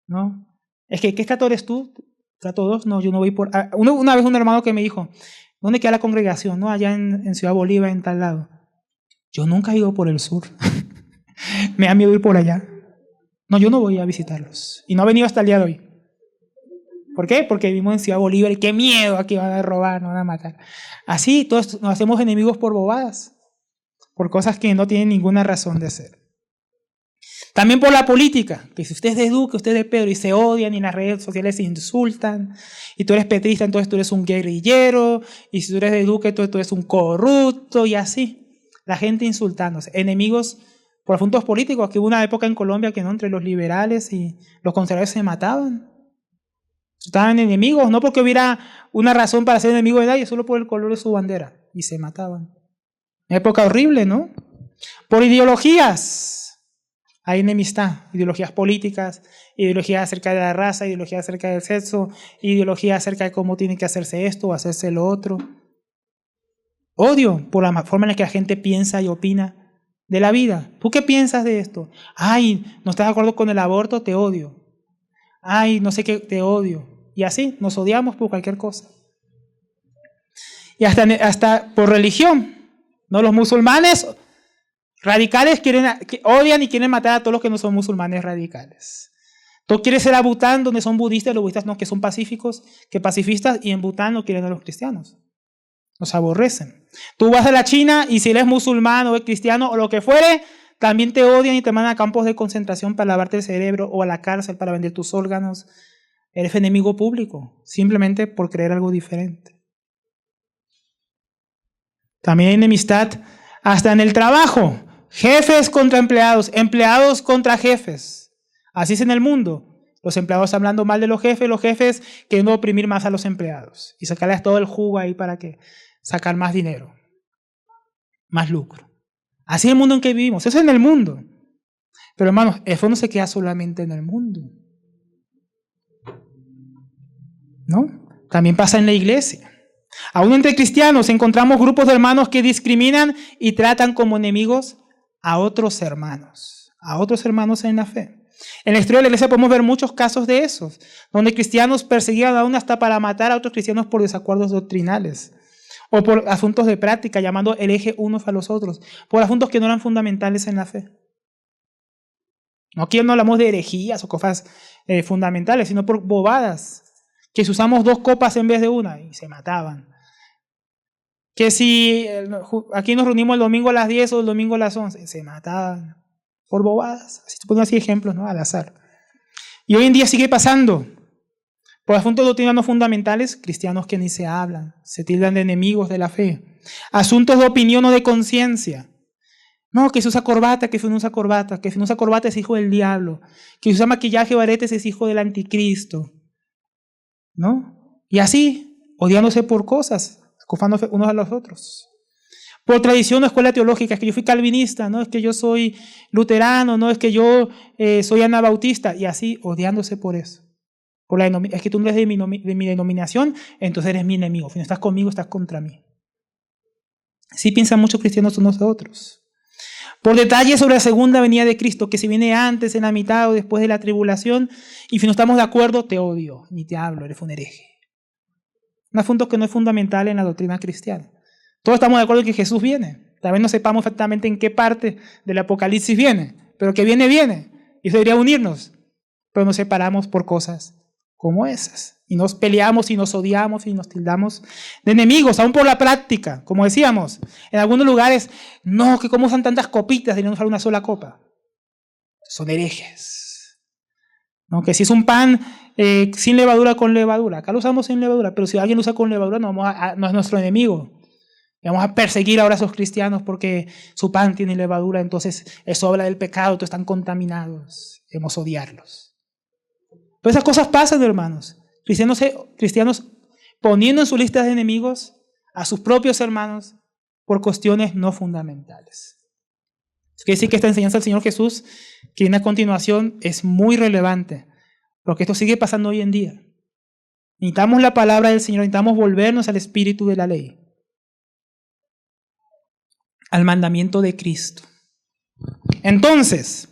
¿no? Es que, ¿qué estado eres tú? ¿Trato dos? No, yo no voy por... Una vez un hermano que me dijo, ¿dónde queda la congregación? No, allá en Ciudad Bolívar, en tal lado. Yo nunca he ido por el sur. Me da miedo ir por allá. No, yo no voy a visitarlos. Y no he venido hasta el día de hoy. ¿Por qué? Porque vivimos en Ciudad Bolívar y qué miedo, aquí van a robar, nos van a matar. Así todos nos hacemos enemigos por bobadas, por cosas que no tienen ninguna razón de ser. También por la política, que si usted es de Duque, usted es de Pedro, y se odian y en las redes sociales se insultan, y tú eres petrista, entonces tú eres un guerrillero, y si tú eres de Duque, entonces tú eres un corrupto, y así. La gente insultándose, enemigos por asuntos políticos, que hubo una época en Colombia que no, entre los liberales y los conservadores se mataban. Estaban enemigos, no porque hubiera una razón para ser enemigo de nadie, solo por el color de su bandera, y se mataban. Una época horrible, ¿no? Por ideologías hay enemistad, ideologías políticas, ideologías acerca de la raza, ideologías acerca del sexo, ideologías acerca de cómo tiene que hacerse esto o hacerse lo otro. Odio por la forma en la que la gente piensa y opina de la vida. ¿Tú qué piensas de esto? Ay, no estás de acuerdo con el aborto, te odio. Ay, no sé qué, te odio. Y así, nos odiamos por cualquier cosa. Y hasta por religión. ¿No? Los musulmanes radicales odian y quieren matar a todos los que no son musulmanes radicales. Tú quieres ir a Bután, donde son budistas, los budistas no, que son pacíficos, que pacifistas, y en Bután no quieren a los cristianos. Nos aborrecen. Tú vas a la China y si eres musulmán o eres cristiano o lo que fuere, también te odian y te mandan a campos de concentración para lavarte el cerebro o a la cárcel para vender tus órganos. Eres enemigo público, simplemente por creer algo diferente. También hay enemistad hasta en el trabajo. Jefes contra empleados, empleados contra jefes. Así es en el mundo. Los empleados hablando mal de los jefes queriendo oprimir más a los empleados y sacarles todo el jugo ahí para que sacar más dinero, más lucro. Así es el mundo en que vivimos, eso es en el mundo. Pero hermanos, eso no se queda solamente en el mundo, ¿no? También pasa en la iglesia. Aún entre cristianos encontramos grupos de hermanos que discriminan y tratan como enemigos a otros hermanos en la fe. En la historia de la iglesia podemos ver muchos casos de esos, donde cristianos perseguían aún hasta para matar a otros cristianos por desacuerdos doctrinales o por asuntos de práctica, llamando hereje unos a los otros, por asuntos que no eran fundamentales en la fe. No, aquí no hablamos de herejías o cosas fundamentales, sino por bobadas, que si usamos 2 copas en vez de una y se mataban. Que si aquí nos reunimos el domingo a las 10 o el domingo a las 11, se mataban por bobadas. Así se ponen así ejemplos, ¿no? Al azar. Y hoy en día sigue pasando. Por asuntos de doctrina no fundamentales, cristianos que ni se hablan, se tildan de enemigos de la fe. Asuntos de opinión o de conciencia. No, que se usa corbata, que se no usa corbata, que si no usa corbata es hijo del diablo, que si usa maquillaje o aretes es hijo del anticristo, ¿no? Y así, odiándose por cosas, acofándose unos a los otros. Por tradición o escuela teológica, es que yo fui calvinista, no es que yo soy luterano, no es que yo soy anabautista, y así odiándose por eso. Es que tú no eres de mi denominación, entonces eres mi enemigo. Si no estás conmigo, estás contra mí. Así piensan muchos cristianos unos de otros. Por detalles sobre la segunda venida de Cristo, que si viene antes, en la mitad o después de la tribulación, y si no estamos de acuerdo, te odio, ni te hablo, eres un hereje. Un asunto que no es fundamental en la doctrina cristiana. Todos estamos de acuerdo en que Jesús viene. Tal vez no sepamos exactamente en qué parte del Apocalipsis viene, pero que viene, viene. Y eso debería unirnos. Pero nos separamos por cosas como esas. Y nos peleamos y nos odiamos y nos tildamos de enemigos, aún por la práctica. Como decíamos, en algunos lugares, no, que como usan tantas copitas, deberían usar una sola copa. Son herejes. ¿No? Que si es un pan sin levadura, con levadura. Acá lo usamos sin levadura, pero si alguien lo usa con levadura, no es nuestro enemigo. Y vamos a perseguir ahora a esos cristianos porque su pan tiene levadura, entonces eso habla del pecado, todos están contaminados. Debemos odiarlos. Pero esas cosas pasan, hermanos. Cristianos poniendo en su lista de enemigos a sus propios hermanos por cuestiones no fundamentales. Quiere decir que esta enseñanza del Señor Jesús, que viene a continuación, es muy relevante, porque esto sigue pasando hoy en día. Necesitamos la palabra del Señor, necesitamos volvernos al espíritu de la ley, al mandamiento de Cristo. Entonces,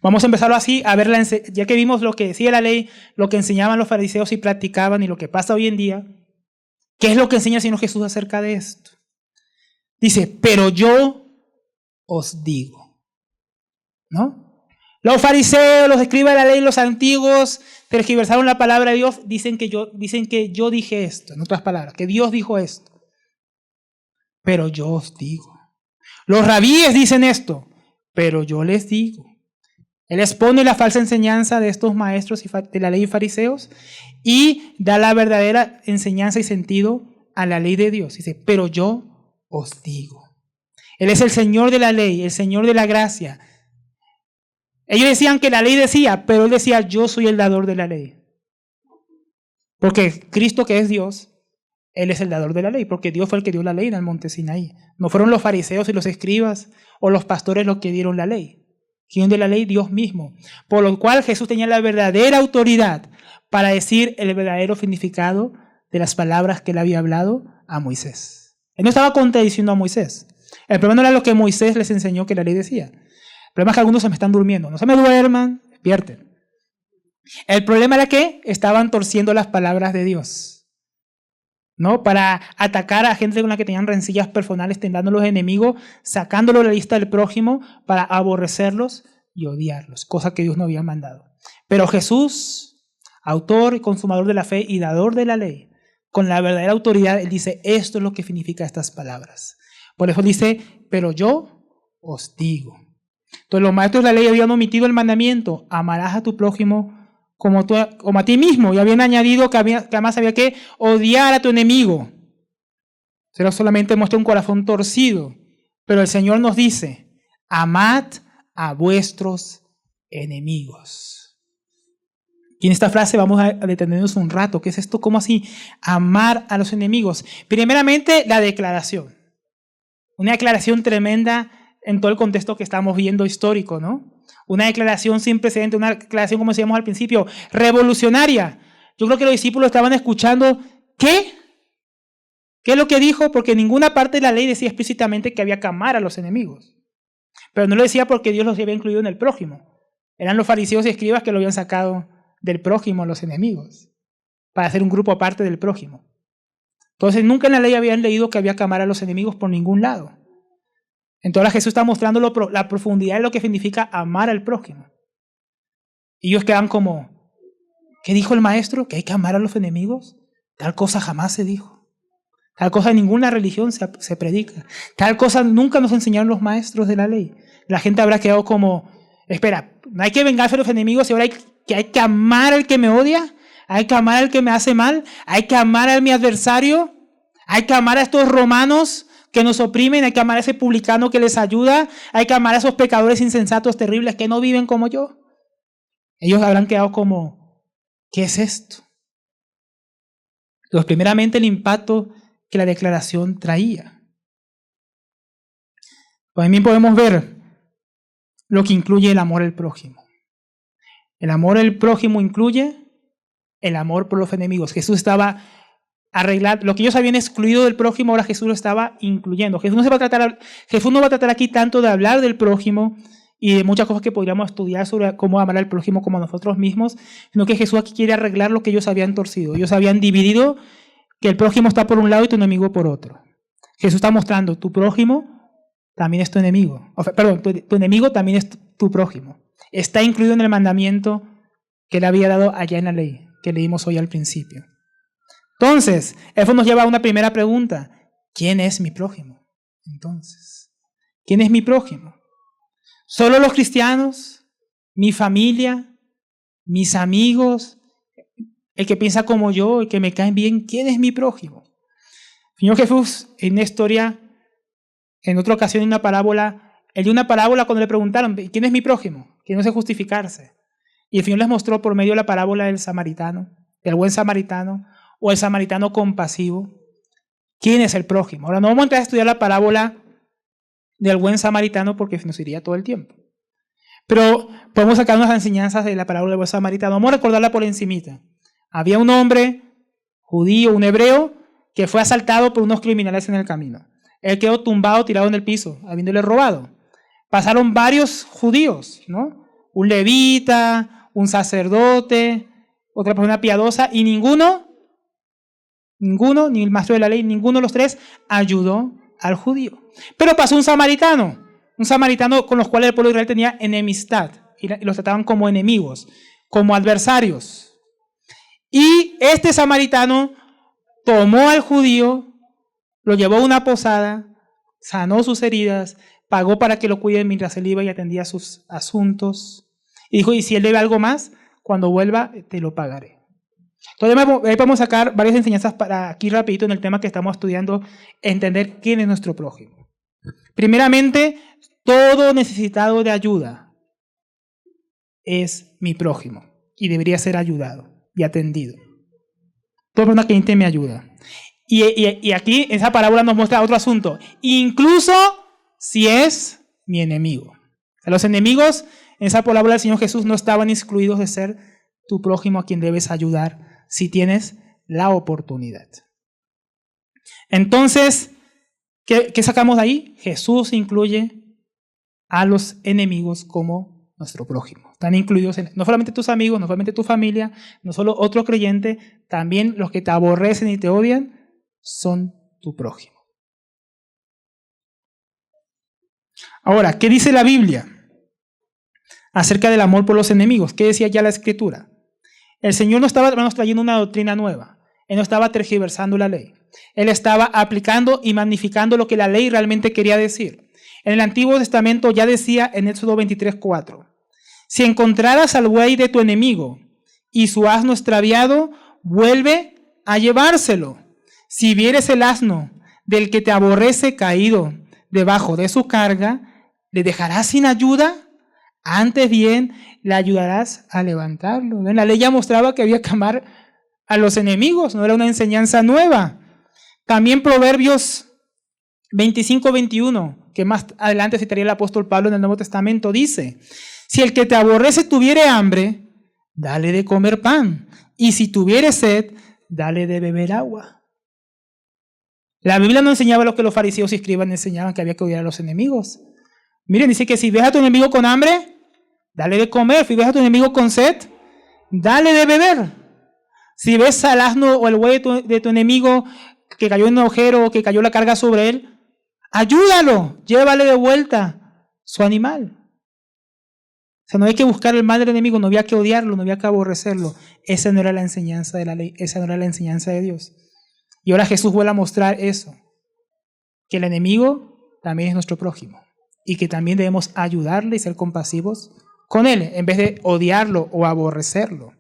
vamos a empezarlo así, a ver, ya que vimos lo que decía la ley, lo que enseñaban los fariseos y practicaban y lo que pasa hoy en día, ¿qué es lo que enseña el Señor Jesús acerca de esto? Dice, pero yo os digo, ¿no? Los fariseos, los escribas de la ley, los antiguos, tergiversaron la palabra de Dios, dicen que yo dije esto, en otras palabras, que Dios dijo esto. Pero yo os digo. Los rabíes dicen esto, pero yo les digo. Él expone la falsa enseñanza de estos maestros de la ley y fariseos y da la verdadera enseñanza y sentido a la ley de Dios. Dice, pero yo os digo. Él es el Señor de la ley, el Señor de la gracia. Ellos decían que la ley decía, pero Él decía, yo soy el dador de la ley. Porque Cristo, que es Dios, Él es el dador de la ley, porque Dios fue el que dio la ley en el monte Sinaí. No fueron los fariseos y los escribas o los pastores los que dieron la ley. ¿Quién de la ley? Dios mismo. Por lo cual Jesús tenía la verdadera autoridad para decir el verdadero significado de las palabras que Él había hablado a Moisés. Él no estaba contradiciendo a Moisés. El problema no era lo que Moisés les enseñó que la ley decía. El problema es que algunos se me están durmiendo. No se me duerman, despierten. El problema era que estaban torciendo las palabras de Dios, ¿no? Para atacar a gente con la que tenían rencillas personales, tentándolos enemigos, sacándolos de la lista del prójimo para aborrecerlos y odiarlos, cosa que Dios no había mandado. Pero Jesús, autor y consumador de la fe y dador de la ley, con la verdadera autoridad, Él dice, esto es lo que significa estas palabras. Por eso dice, pero yo os digo. Entonces los maestros de la ley habían omitido el mandamiento, amarás a tu prójimo como a ti mismo. Y habían añadido que además había que odiar a tu enemigo. Pero solamente muestra un corazón torcido. Pero el Señor nos dice, amad a vuestros enemigos. Y en esta frase vamos a detenernos un rato. ¿Qué es esto? ¿Cómo así? Amar a los enemigos. Primeramente, la declaración. Una declaración tremenda en todo el contexto que estamos viendo histórico, ¿no? Una declaración sin precedente, una declaración, como decíamos al principio, revolucionaria. Yo creo que los discípulos estaban escuchando, ¿qué? ¿Qué es lo que dijo? Porque ninguna parte de la ley decía explícitamente que había que amar a los enemigos. Pero no lo decía porque Dios los había incluido en el prójimo. Eran los fariseos y escribas que lo habían sacado del prójimo a los enemigos, para hacer un grupo aparte del prójimo. Entonces nunca en la ley habían leído que había que amar a los enemigos por ningún lado. Entonces ahora Jesús está mostrando la profundidad de lo que significa amar al prójimo. Y ellos quedan como, ¿qué dijo el maestro? ¿Que hay que amar a los enemigos? Tal cosa jamás se dijo. Tal cosa en ninguna religión se predica. Tal cosa nunca nos enseñaron los maestros de la ley. La gente habrá quedado como, espera, no hay que vengarse a los enemigos y ahora hay que amar al que me odia, hay que amar al que me hace mal, hay que amar a mi adversario, hay que amar a estos romanos que nos oprimen, hay que amar a ese publicano que les ayuda, hay que amar a esos pecadores insensatos terribles que no viven como yo. Ellos habrán quedado como, ¿qué es esto? Entonces, primeramente el impacto que la declaración traía. También podemos ver lo que incluye el amor al prójimo. El amor al prójimo incluye el amor por los enemigos. Jesús estaba arreglando lo que ellos habían excluido del prójimo, ahora Jesús lo estaba incluyendo. Jesús no va a tratar aquí tanto de hablar del prójimo y de muchas cosas que podríamos estudiar sobre cómo amar al prójimo como a nosotros mismos, sino que Jesús aquí quiere arreglar lo que ellos habían torcido. Ellos habían dividido que el prójimo está por un lado y tu enemigo por otro. Jesús está mostrando, tu prójimo también es tu enemigo. Tu enemigo también es tu prójimo. Está incluido en el mandamiento que él había dado allá en la ley, que leímos hoy al principio. Entonces, eso nos lleva a una primera pregunta. ¿Quién es mi prójimo? Entonces, ¿quién es mi prójimo? ¿Solo los cristianos? ¿Mi familia? ¿Mis amigos? ¿El que piensa como yo? ¿El que me cae bien? ¿Quién es mi prójimo? Señor Jesús, en una historia, en otra ocasión, en una parábola, él dio una parábola cuando le preguntaron, ¿quién es mi prójimo? Que no sé justificarse. Y el Señor les mostró por medio de la parábola del samaritano, del buen samaritano, o el samaritano compasivo, quién es el prójimo. Ahora no vamos a entrar a estudiar la parábola del buen samaritano porque nos iría todo el tiempo. Pero podemos sacar unas enseñanzas de la parábola del buen samaritano. Vamos a recordarla por encimita. Había un hombre judío, un hebreo, que fue asaltado por unos criminales en el camino. Él quedó tumbado, tirado en el piso, habiéndole robado. Pasaron varios judíos, ¿no? Un levita, un sacerdote, otra persona piadosa, y ninguno, ni el maestro de la ley, ninguno de los tres ayudó al judío. Pero pasó un samaritano con los cuales el pueblo de Israel tenía enemistad, y los trataban como enemigos, como adversarios. Y este samaritano tomó al judío, lo llevó a una posada, sanó sus heridas, pagó para que lo cuiden mientras él iba y atendía sus asuntos. Y dijo, y si él debe algo más, cuando vuelva te lo pagaré. Entonces ahí podemos sacar varias enseñanzas para aquí rapidito en el tema que estamos estudiando, entender quién es nuestro prójimo. Primeramente, todo necesitado de ayuda es mi prójimo y debería ser ayudado y atendido. Toda persona que necesite mi ayuda. Y aquí esa parábola nos muestra otro asunto, incluso si es mi enemigo. Los enemigos en esa parábola del Señor Jesús no estaban excluidos de ser tu prójimo a quien debes ayudar si tienes la oportunidad. Entonces, ¿qué sacamos de ahí? Jesús incluye a los enemigos como nuestro prójimo. Están incluidos no solamente tus amigos, no solamente tu familia, no solo otro creyente, también los que te aborrecen y te odian son tu prójimo. Ahora, ¿qué dice la Biblia acerca del amor por los enemigos? ¿Qué decía ya la Escritura? El Señor no estaba, hermanos, trayendo una doctrina nueva. Él no estaba tergiversando la ley. Él estaba aplicando y magnificando lo que la ley realmente quería decir. En el Antiguo Testamento ya decía en Éxodo 23:4, si encontraras al buey de tu enemigo y su asno extraviado, vuelve a llevárselo. Si vieres el asno del que te aborrece caído debajo de su carga, ¿le dejarás sin ayuda? Antes bien, le ayudarás a levantarlo. ¿Ven? La ley ya mostraba que había que amar a los enemigos, no era una enseñanza nueva. También Proverbios 25-21, que más adelante citaría el apóstol Pablo en el Nuevo Testamento, dice: si el que te aborrece tuviere hambre, dale de comer pan, y si tuviere sed, dale de beber agua. La Biblia no enseñaba lo que los fariseos y escribas enseñaban, que había que odiar a los enemigos. Miren, dice que si ves a tu enemigo con hambre, dale de comer. Si ves a tu enemigo con sed, dale de beber. Si ves al asno o el buey de tu enemigo que cayó en un agujero o que cayó la carga sobre él, ayúdalo, llévale de vuelta su animal. O sea, no hay que buscar el mal del enemigo, no había que odiarlo, no había que aborrecerlo. Esa no era la enseñanza de la ley, esa no era la enseñanza de Dios. Y ahora Jesús vuelve a mostrar eso, que el enemigo también es nuestro prójimo y que también debemos ayudarle y ser compasivos con él, en vez de odiarlo o aborrecerlo.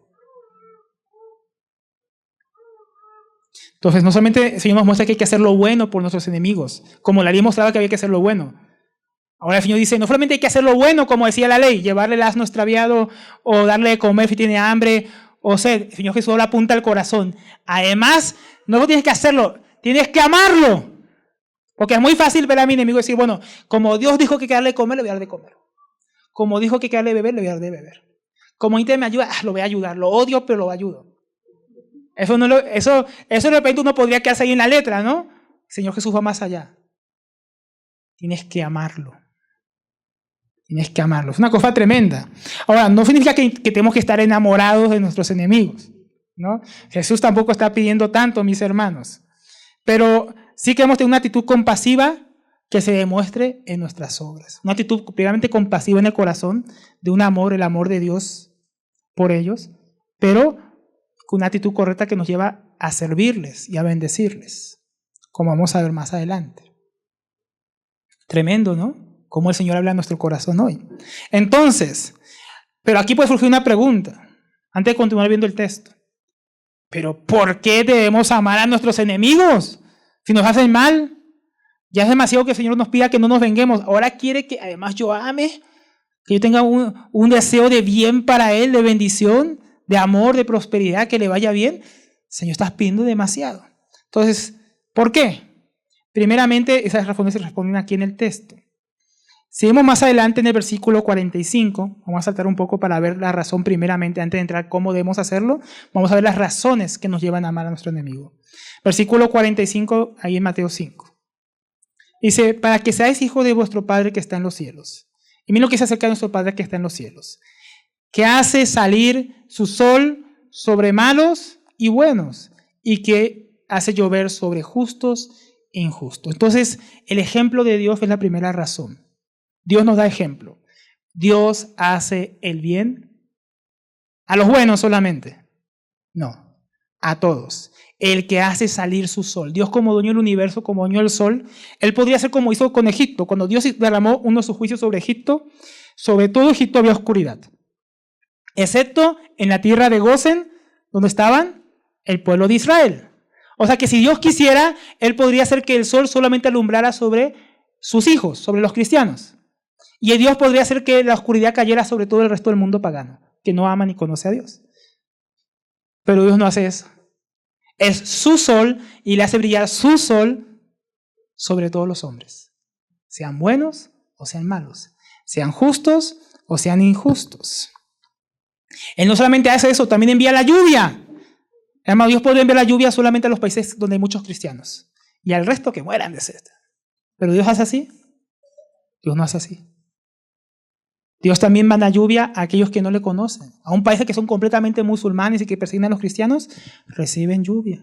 Entonces, no solamente el Señor nos muestra que hay que hacer lo bueno por nuestros enemigos, como la ley mostraba que había que hacer lo bueno. Ahora el Señor dice, no solamente hay que hacer lo bueno, como decía la ley, llevarle el asno extraviado o darle de comer si tiene hambre o sed. El Señor Jesús le apunta al corazón. Además, no tienes que hacerlo, tienes que amarlo. Porque es muy fácil ver a mi enemigo y decir, bueno, como Dios dijo que hay que darle de comer, le voy a dar de comer. Como dijo que hay que darle de beber, le voy a dar de beber. Como Inter me ayuda, lo voy a ayudar. Lo odio, pero lo ayudo. Eso de repente uno podría quedarse ahí en la letra, ¿no? El Señor Jesús va más allá. Tienes que amarlo. Tienes que amarlo. Es una cosa tremenda. Ahora, no significa que tenemos que estar enamorados de nuestros enemigos, ¿no? Jesús tampoco está pidiendo tanto, mis hermanos. Pero sí queremos tener una actitud compasiva que se demuestre en nuestras obras. Una actitud plenamente compasiva en el corazón, de un amor, el amor de Dios por ellos, pero con una actitud correcta que nos lleva a servirles y a bendecirles, como vamos a ver más adelante. Tremendo, ¿no? Cómo el Señor habla a nuestro corazón hoy. Entonces, pero aquí puede surgir una pregunta, antes de continuar viendo el texto. ¿Pero por qué debemos amar a nuestros enemigos? Si nos hacen mal, ya es demasiado que el Señor nos pida que no nos venguemos. Ahora quiere que además yo ame, que yo tenga un deseo de bien para Él, de bendición, de amor, de prosperidad, que le vaya bien. Señor, estás pidiendo demasiado. Entonces, ¿por qué? Primeramente, esas razones se responden aquí en el texto. Si vemos más adelante en el versículo 45, vamos a saltar un poco para ver la razón primeramente, antes de entrar cómo debemos hacerlo, vamos a ver las razones que nos llevan a amar a nuestro enemigo. Versículo 45, ahí en Mateo 5. Dice, para que seáis hijos de vuestro Padre que está en los cielos. Y miren lo que se acerca de nuestro Padre que está en los cielos, que hace salir su sol sobre malos y buenos, y que hace llover sobre justos e injustos. Entonces, el ejemplo de Dios es la primera razón. Dios nos da ejemplo. Dios hace el bien a los buenos solamente. No, a todos. El que hace salir su sol. Dios, como dueño del universo, como dueño del sol, Él podría hacer como hizo con Egipto. Cuando Dios derramó uno de sus juicios sobre Egipto, sobre todo Egipto había oscuridad. Excepto en la tierra de Gosén, donde estaban el pueblo de Israel. O sea que si Dios quisiera, Él podría hacer que el sol solamente alumbrara sobre sus hijos, sobre los cristianos. Y Dios podría hacer que la oscuridad cayera sobre todo el resto del mundo pagano, que no ama ni conoce a Dios. Pero Dios no hace eso. Es su sol y le hace brillar su sol sobre todos los hombres. Sean buenos o sean malos. Sean justos o sean injustos. Él no solamente hace eso, también envía la lluvia. Además, Dios puede enviar la lluvia solamente a los países donde hay muchos cristianos. Y al resto que mueran de sed. ¿Pero Dios hace así? Dios no hace así. Dios también manda lluvia a aquellos que no le conocen. A un país que son completamente musulmanes y que persiguen a los cristianos, reciben lluvia.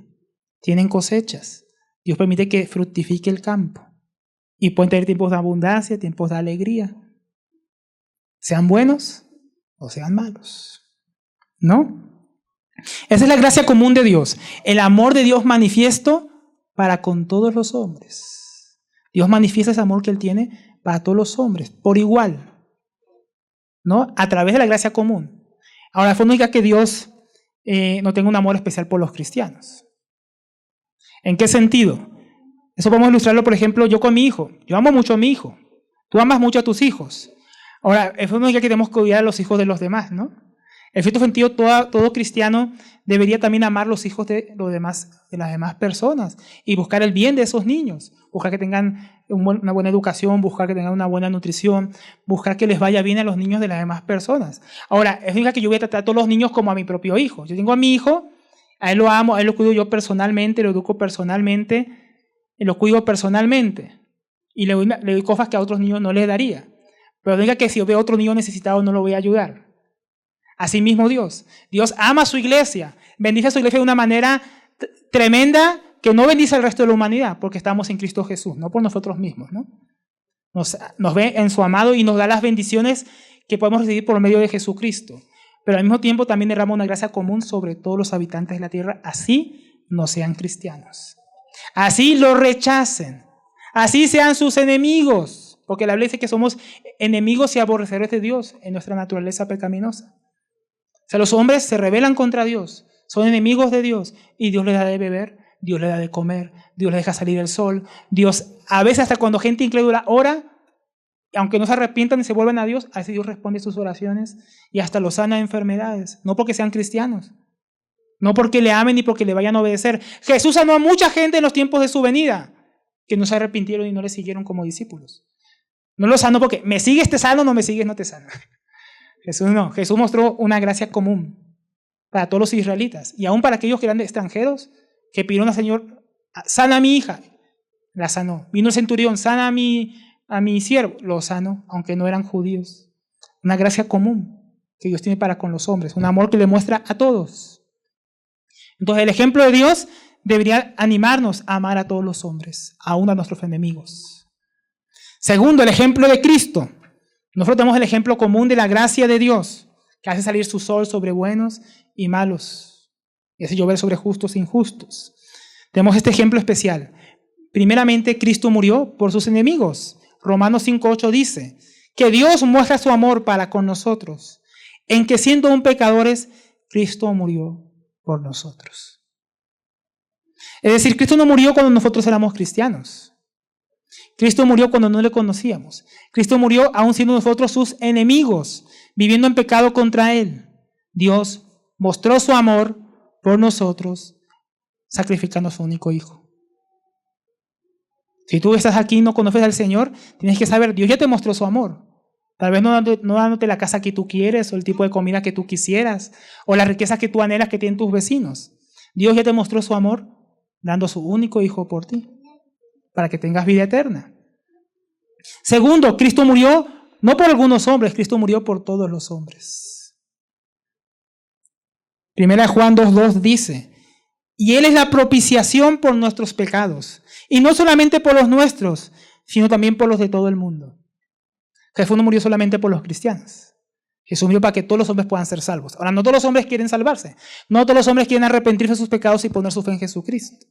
Tienen cosechas. Dios permite que fructifique el campo. Y pueden tener tiempos de abundancia, tiempos de alegría. Sean buenos o sean malos. ¿No? Esa es la gracia común de Dios. El amor de Dios manifiesto para con todos los hombres. Dios manifiesta ese amor que Él tiene para todos los hombres, por igual. ¿No? A través de la gracia común. Ahora, fue única que Dios no tenga un amor especial por los cristianos. ¿En qué sentido? Eso podemos ilustrarlo, por ejemplo, yo con mi hijo. Yo amo mucho a mi hijo. Tú amas mucho a tus hijos. Ahora, eso no significa que tenemos que odiar a los hijos de los demás, ¿no? En cierto sentido, todo cristiano debería también amar los hijos de las demás personas y buscar el bien de esos niños. Buscar que tengan una buena educación, buscar que tengan una buena nutrición, buscar que les vaya bien a los niños de las demás personas. Ahora, eso significa que yo voy a tratar a todos los niños como a mi propio hijo. Yo tengo a mi hijo, a él lo amo, a él lo cuido yo personalmente, lo educo personalmente, lo cuido personalmente. Y le doy cosas que a otros niños no les daría. Pero diga que si yo veo a otro niño necesitado no lo voy a ayudar. Asimismo Dios ama a su iglesia, bendice a su iglesia de una manera tremenda que no bendice al resto de la humanidad, porque estamos en Cristo Jesús, no por nosotros mismos, ¿no? Nos ve en su amado y nos da las bendiciones que podemos recibir por medio de Jesucristo. Pero al mismo tiempo también derrama una gracia común sobre todos los habitantes de la tierra, así no sean cristianos. Así lo rechacen, así sean sus enemigos, porque la Biblia dice que somos enemigos y aborrecedores de Dios en nuestra naturaleza pecaminosa. O sea, los hombres se rebelan contra Dios, son enemigos de Dios y Dios les da de beber, Dios les da de comer, Dios les deja salir el sol. Dios, a veces hasta cuando gente incrédula ora, aunque no se arrepientan y se vuelven a Dios, así Dios responde sus oraciones y hasta los sana de enfermedades, no porque sean cristianos, no porque le amen ni porque le vayan a obedecer. Jesús sanó a mucha gente en los tiempos de su venida que no se arrepintieron y no le siguieron como discípulos. No lo sanó porque me sigues te sano, no me sigues no te sano. Jesús no, Jesús mostró una gracia común para todos los israelitas y aún para aquellos que eran extranjeros que pidieron al Señor, sana a mi hija, la sanó. Vino el centurión, sana a mi siervo, lo sanó, aunque no eran judíos. Una gracia común que Dios tiene para con los hombres, un amor que le muestra a todos. Entonces el ejemplo de Dios debería animarnos a amar a todos los hombres, aún a nuestros enemigos. Segundo, el ejemplo de Cristo. Nosotros tenemos el ejemplo común de la gracia de Dios, que hace salir su sol sobre buenos y malos, y hace llover sobre justos e injustos. Tenemos este ejemplo especial. Primeramente, Cristo murió por sus enemigos. Romanos 5:8 dice que Dios muestra su amor para con nosotros, en que siendo aún pecadores, Cristo murió por nosotros. Es decir, Cristo no murió cuando nosotros éramos cristianos. Cristo murió cuando no le conocíamos. Cristo murió aún siendo nosotros sus enemigos, viviendo en pecado contra Él. Dios mostró su amor por nosotros, sacrificando a su único Hijo. Si tú estás aquí y no conoces al Señor, tienes que saber, Dios ya te mostró su amor. Tal vez no dándote la casa que tú quieres, o el tipo de comida que tú quisieras, o las riquezas que tú anhelas que tienen tus vecinos. Dios ya te mostró su amor, dando a su único Hijo por ti, para que tengas vida eterna. Segundo, Cristo murió no por algunos hombres, Cristo murió por todos los hombres. Primera Juan 2:2 dice, y Él es la propiciación por nuestros pecados, y no solamente por los nuestros, sino también por los de todo el mundo. Jesús no murió solamente por los cristianos. Jesús murió para que todos los hombres puedan ser salvos. Ahora, no todos los hombres quieren salvarse. No todos los hombres quieren arrepentirse de sus pecados y poner su fe en Jesucristo.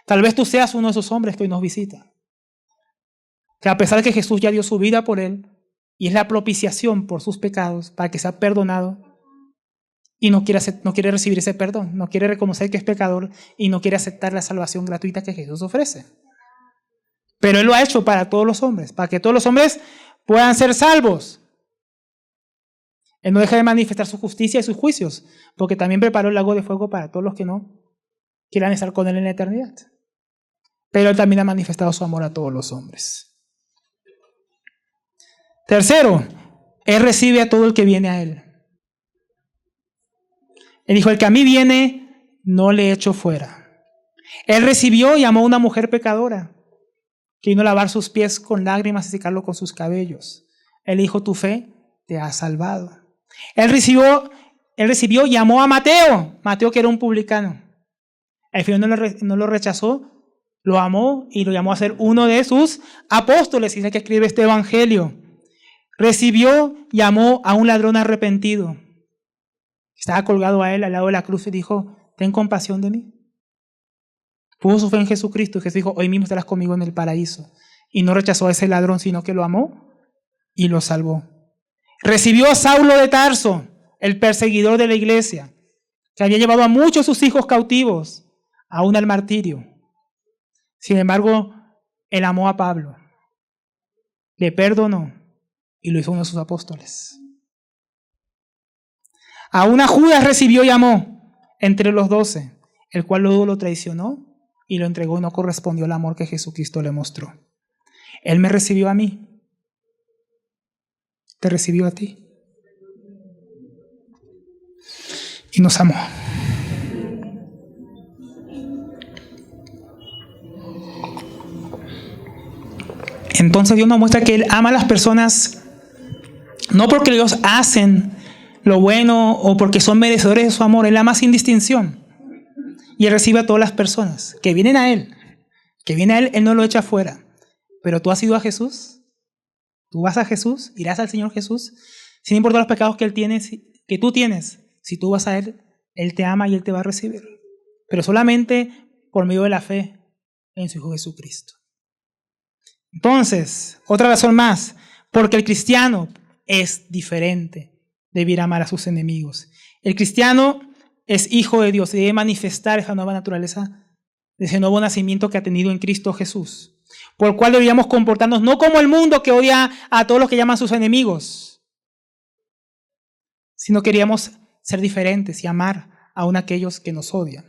Tal vez tú seas uno de esos hombres que hoy nos visita. Que a pesar de que Jesús ya dio su vida por él, y es la propiciación por sus pecados, para que sea perdonado, y no quiere recibir ese perdón, no quiere reconocer que es pecador, y no quiere aceptar la salvación gratuita que Jesús ofrece. Pero Él lo ha hecho para todos los hombres, para que todos los hombres puedan ser salvos. Él no deja de manifestar su justicia y sus juicios, porque también preparó el lago de fuego para todos los que no quieran estar con Él en la eternidad. Pero Él también ha manifestado su amor a todos los hombres. Tercero, Él recibe a todo el que viene a Él. Él dijo, el que a mí viene, no le echo fuera. Él recibió y amó a una mujer pecadora, que vino a lavar sus pies con lágrimas y secarlo con sus cabellos. Él dijo, tu fe te ha salvado. Él recibió y amó a Mateo, que era un publicano. Al final no lo rechazó, lo amó y lo llamó a ser uno de sus apóstoles, dice que escribe este evangelio. Recibió y amó a un ladrón arrepentido. Estaba colgado a él al lado de la cruz y dijo, ten compasión de mí. Puso su fe en Jesucristo y Jesús dijo, hoy mismo estarás conmigo en el paraíso. Y no rechazó a ese ladrón, sino que lo amó y lo salvó. Recibió a Saulo de Tarso, el perseguidor de la iglesia. que había llevado a muchos de sus hijos cautivos, aún al martirio. Sin embargo, él amó a Pablo, le perdonó y lo hizo uno de sus apóstoles. Aún a Judas recibió y amó entre los 12, el cual luego lo traicionó y lo entregó y no correspondió al amor que Jesucristo le mostró. Él me recibió a mí, te recibió a ti y nos amó. Entonces Dios nos muestra que Él ama a las personas no porque ellos hacen lo bueno o porque son merecedores de su amor. Él ama sin distinción. Y Él recibe a todas las personas que vienen a Él. Que viene a Él, Él no lo echa fuera. Pero tú has ido a Jesús. Tú vas a Jesús, irás al Señor Jesús, sin importar los pecados que Él tiene, que tú tienes. Si tú vas a Él, Él te ama y Él te va a recibir. Pero solamente por medio de la fe en su Hijo Jesucristo. Entonces, otra razón más, porque el cristiano es diferente, debiera amar a sus enemigos. El cristiano es hijo de Dios y debe manifestar esa nueva naturaleza, ese nuevo nacimiento que ha tenido en Cristo Jesús, por el cual deberíamos comportarnos no como el mundo que odia a todos los que llaman sus enemigos, sino queríamos ser diferentes y amar aún a aquellos que nos odian.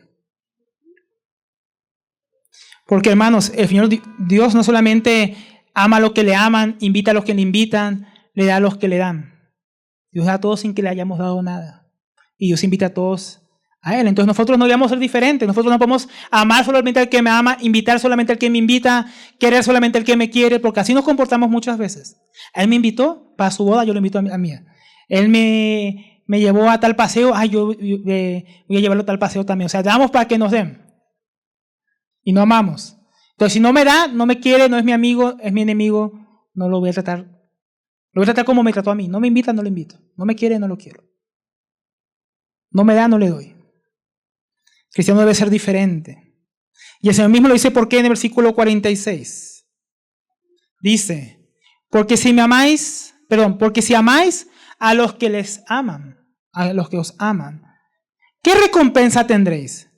Porque, hermanos, el Señor Dios no solamente ama a los que le aman, invita a los que le invitan, le da a los que le dan. Dios da a todos sin que le hayamos dado nada. Y Dios invita a todos a Él. Entonces nosotros no debemos ser diferentes. Nosotros no podemos amar solamente al que me ama, invitar solamente al que me invita, querer solamente al que me quiere, porque así nos comportamos muchas veces. Él me invitó para su boda, yo lo invito a mía. Él me llevó a tal paseo, yo voy a llevarlo a tal paseo también. O sea, damos para que nos den. Y no amamos. Entonces, si no me da, no me quiere, no es mi amigo, es mi enemigo, no lo voy a tratar. Lo voy a tratar como me trató a mí. No me invita, no lo invito. No me quiere, no lo quiero. No me da, no le doy. El cristiano debe ser diferente. Y el Señor mismo lo dice, ¿por qué? En el versículo 46. Dice, porque si amáis a los que les aman, a los que os aman, ¿qué recompensa tendréis?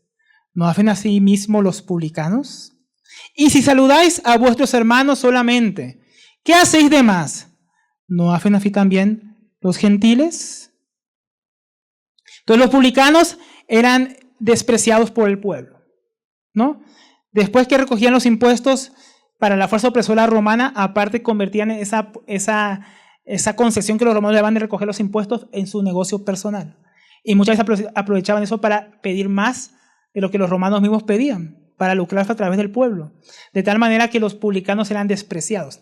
¿No hacen así mismo los publicanos? Y si saludáis a vuestros hermanos solamente, ¿qué hacéis de más? ¿No hacen así también los gentiles? Entonces los publicanos eran despreciados por el pueblo, ¿no? Después que recogían los impuestos para la fuerza opresora romana, aparte convertían esa concesión que los romanos le daban de recoger los impuestos en su negocio personal. Y muchas veces aprovechaban eso para pedir más de lo que los romanos mismos pedían, para lucrarse a través del pueblo. De tal manera que los publicanos eran despreciados.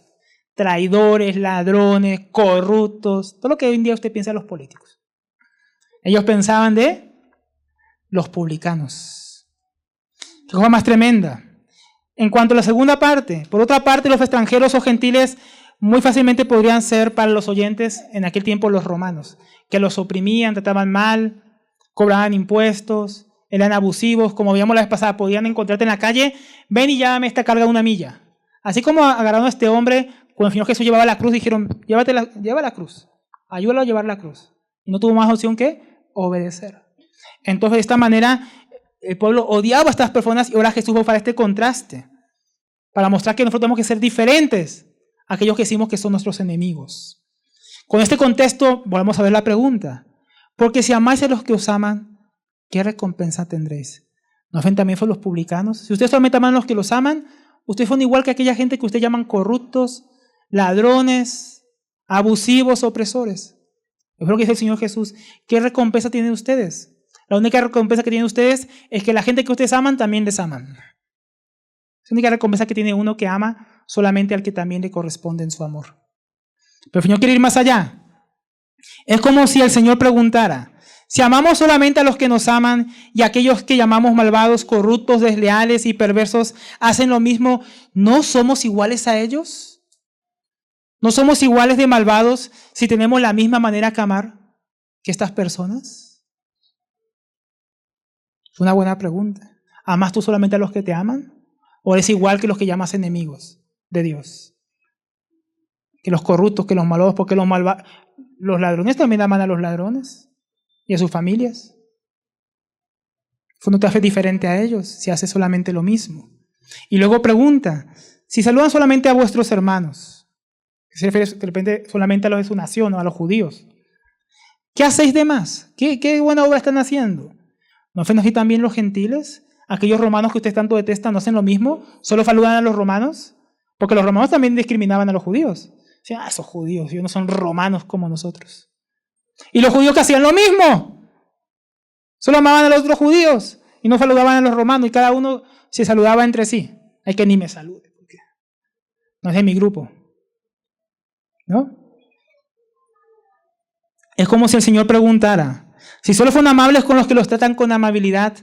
Traidores, ladrones, corruptos, todo lo que hoy en día usted piensa de los políticos. Ellos pensaban de los publicanos. Qué cosa más tremenda. En cuanto a la segunda parte, por otra parte, los extranjeros o gentiles muy fácilmente podrían ser para los oyentes en aquel tiempo los romanos, que los oprimían, trataban mal, cobraban impuestos, eran abusivos, como veíamos la vez pasada, podían encontrarte en la calle, ven y llévame esta carga de 1 milla. Así como agarraron a este hombre, cuando el Señor Jesús llevaba la cruz, dijeron, lleva la cruz, ayúdalo a llevar la cruz. Y no tuvo más opción que obedecer. Entonces, de esta manera, el pueblo odiaba a estas personas y ahora Jesús va a hacer este contraste para mostrar que nosotros tenemos que ser diferentes a aquellos que decimos que son nuestros enemigos. Con este contexto, volvemos a ver la pregunta. Porque si amáis a los que os aman, ¿qué recompensa tendréis? ¿No hacen también son los publicanos? Si ustedes solamente aman a los que los aman, ustedes son igual que aquella gente que ustedes llaman corruptos, ladrones, abusivos, opresores. Es lo que dice el Señor Jesús. ¿Qué recompensa tienen ustedes? La única recompensa que tienen ustedes es que la gente que ustedes aman también les aman. Es la única recompensa que tiene uno que ama solamente al que también le corresponde en su amor. Pero el Señor quiere ir más allá. Es como si el Señor preguntara, si amamos solamente a los que nos aman y aquellos que llamamos malvados, corruptos, desleales y perversos hacen lo mismo, ¿no somos iguales a ellos? ¿No somos iguales de malvados si tenemos la misma manera que amar que estas personas? Es una buena pregunta. ¿Amas tú solamente a los que te aman? ¿O eres igual que los que llamas enemigos de Dios? Que los corruptos, que los malvados, porque los ladrones también aman a los ladrones y a sus familias. No te haces diferente a ellos si haces solamente lo mismo. Y luego pregunta, si saludan solamente a vuestros hermanos, que se refiere de repente solamente a los de su nación o a los judíos, ¿qué hacéis de más? ¿Qué buena obra están haciendo? ¿No hacen así también los gentiles? Aquellos romanos que ustedes tanto detestan, ¿no hacen lo mismo? ¿Solo saludan a los romanos? Porque los romanos también discriminaban a los judíos. Decían, esos judíos, ellos no son romanos como nosotros. Y los judíos que hacían lo mismo. Solo amaban a los otros judíos y no saludaban a los romanos y cada uno se saludaba entre sí. Hay que ni me salude, porque no es de mi grupo. ¿No? Es como si el Señor preguntara, si solo fueron amables con los que los tratan con amabilidad,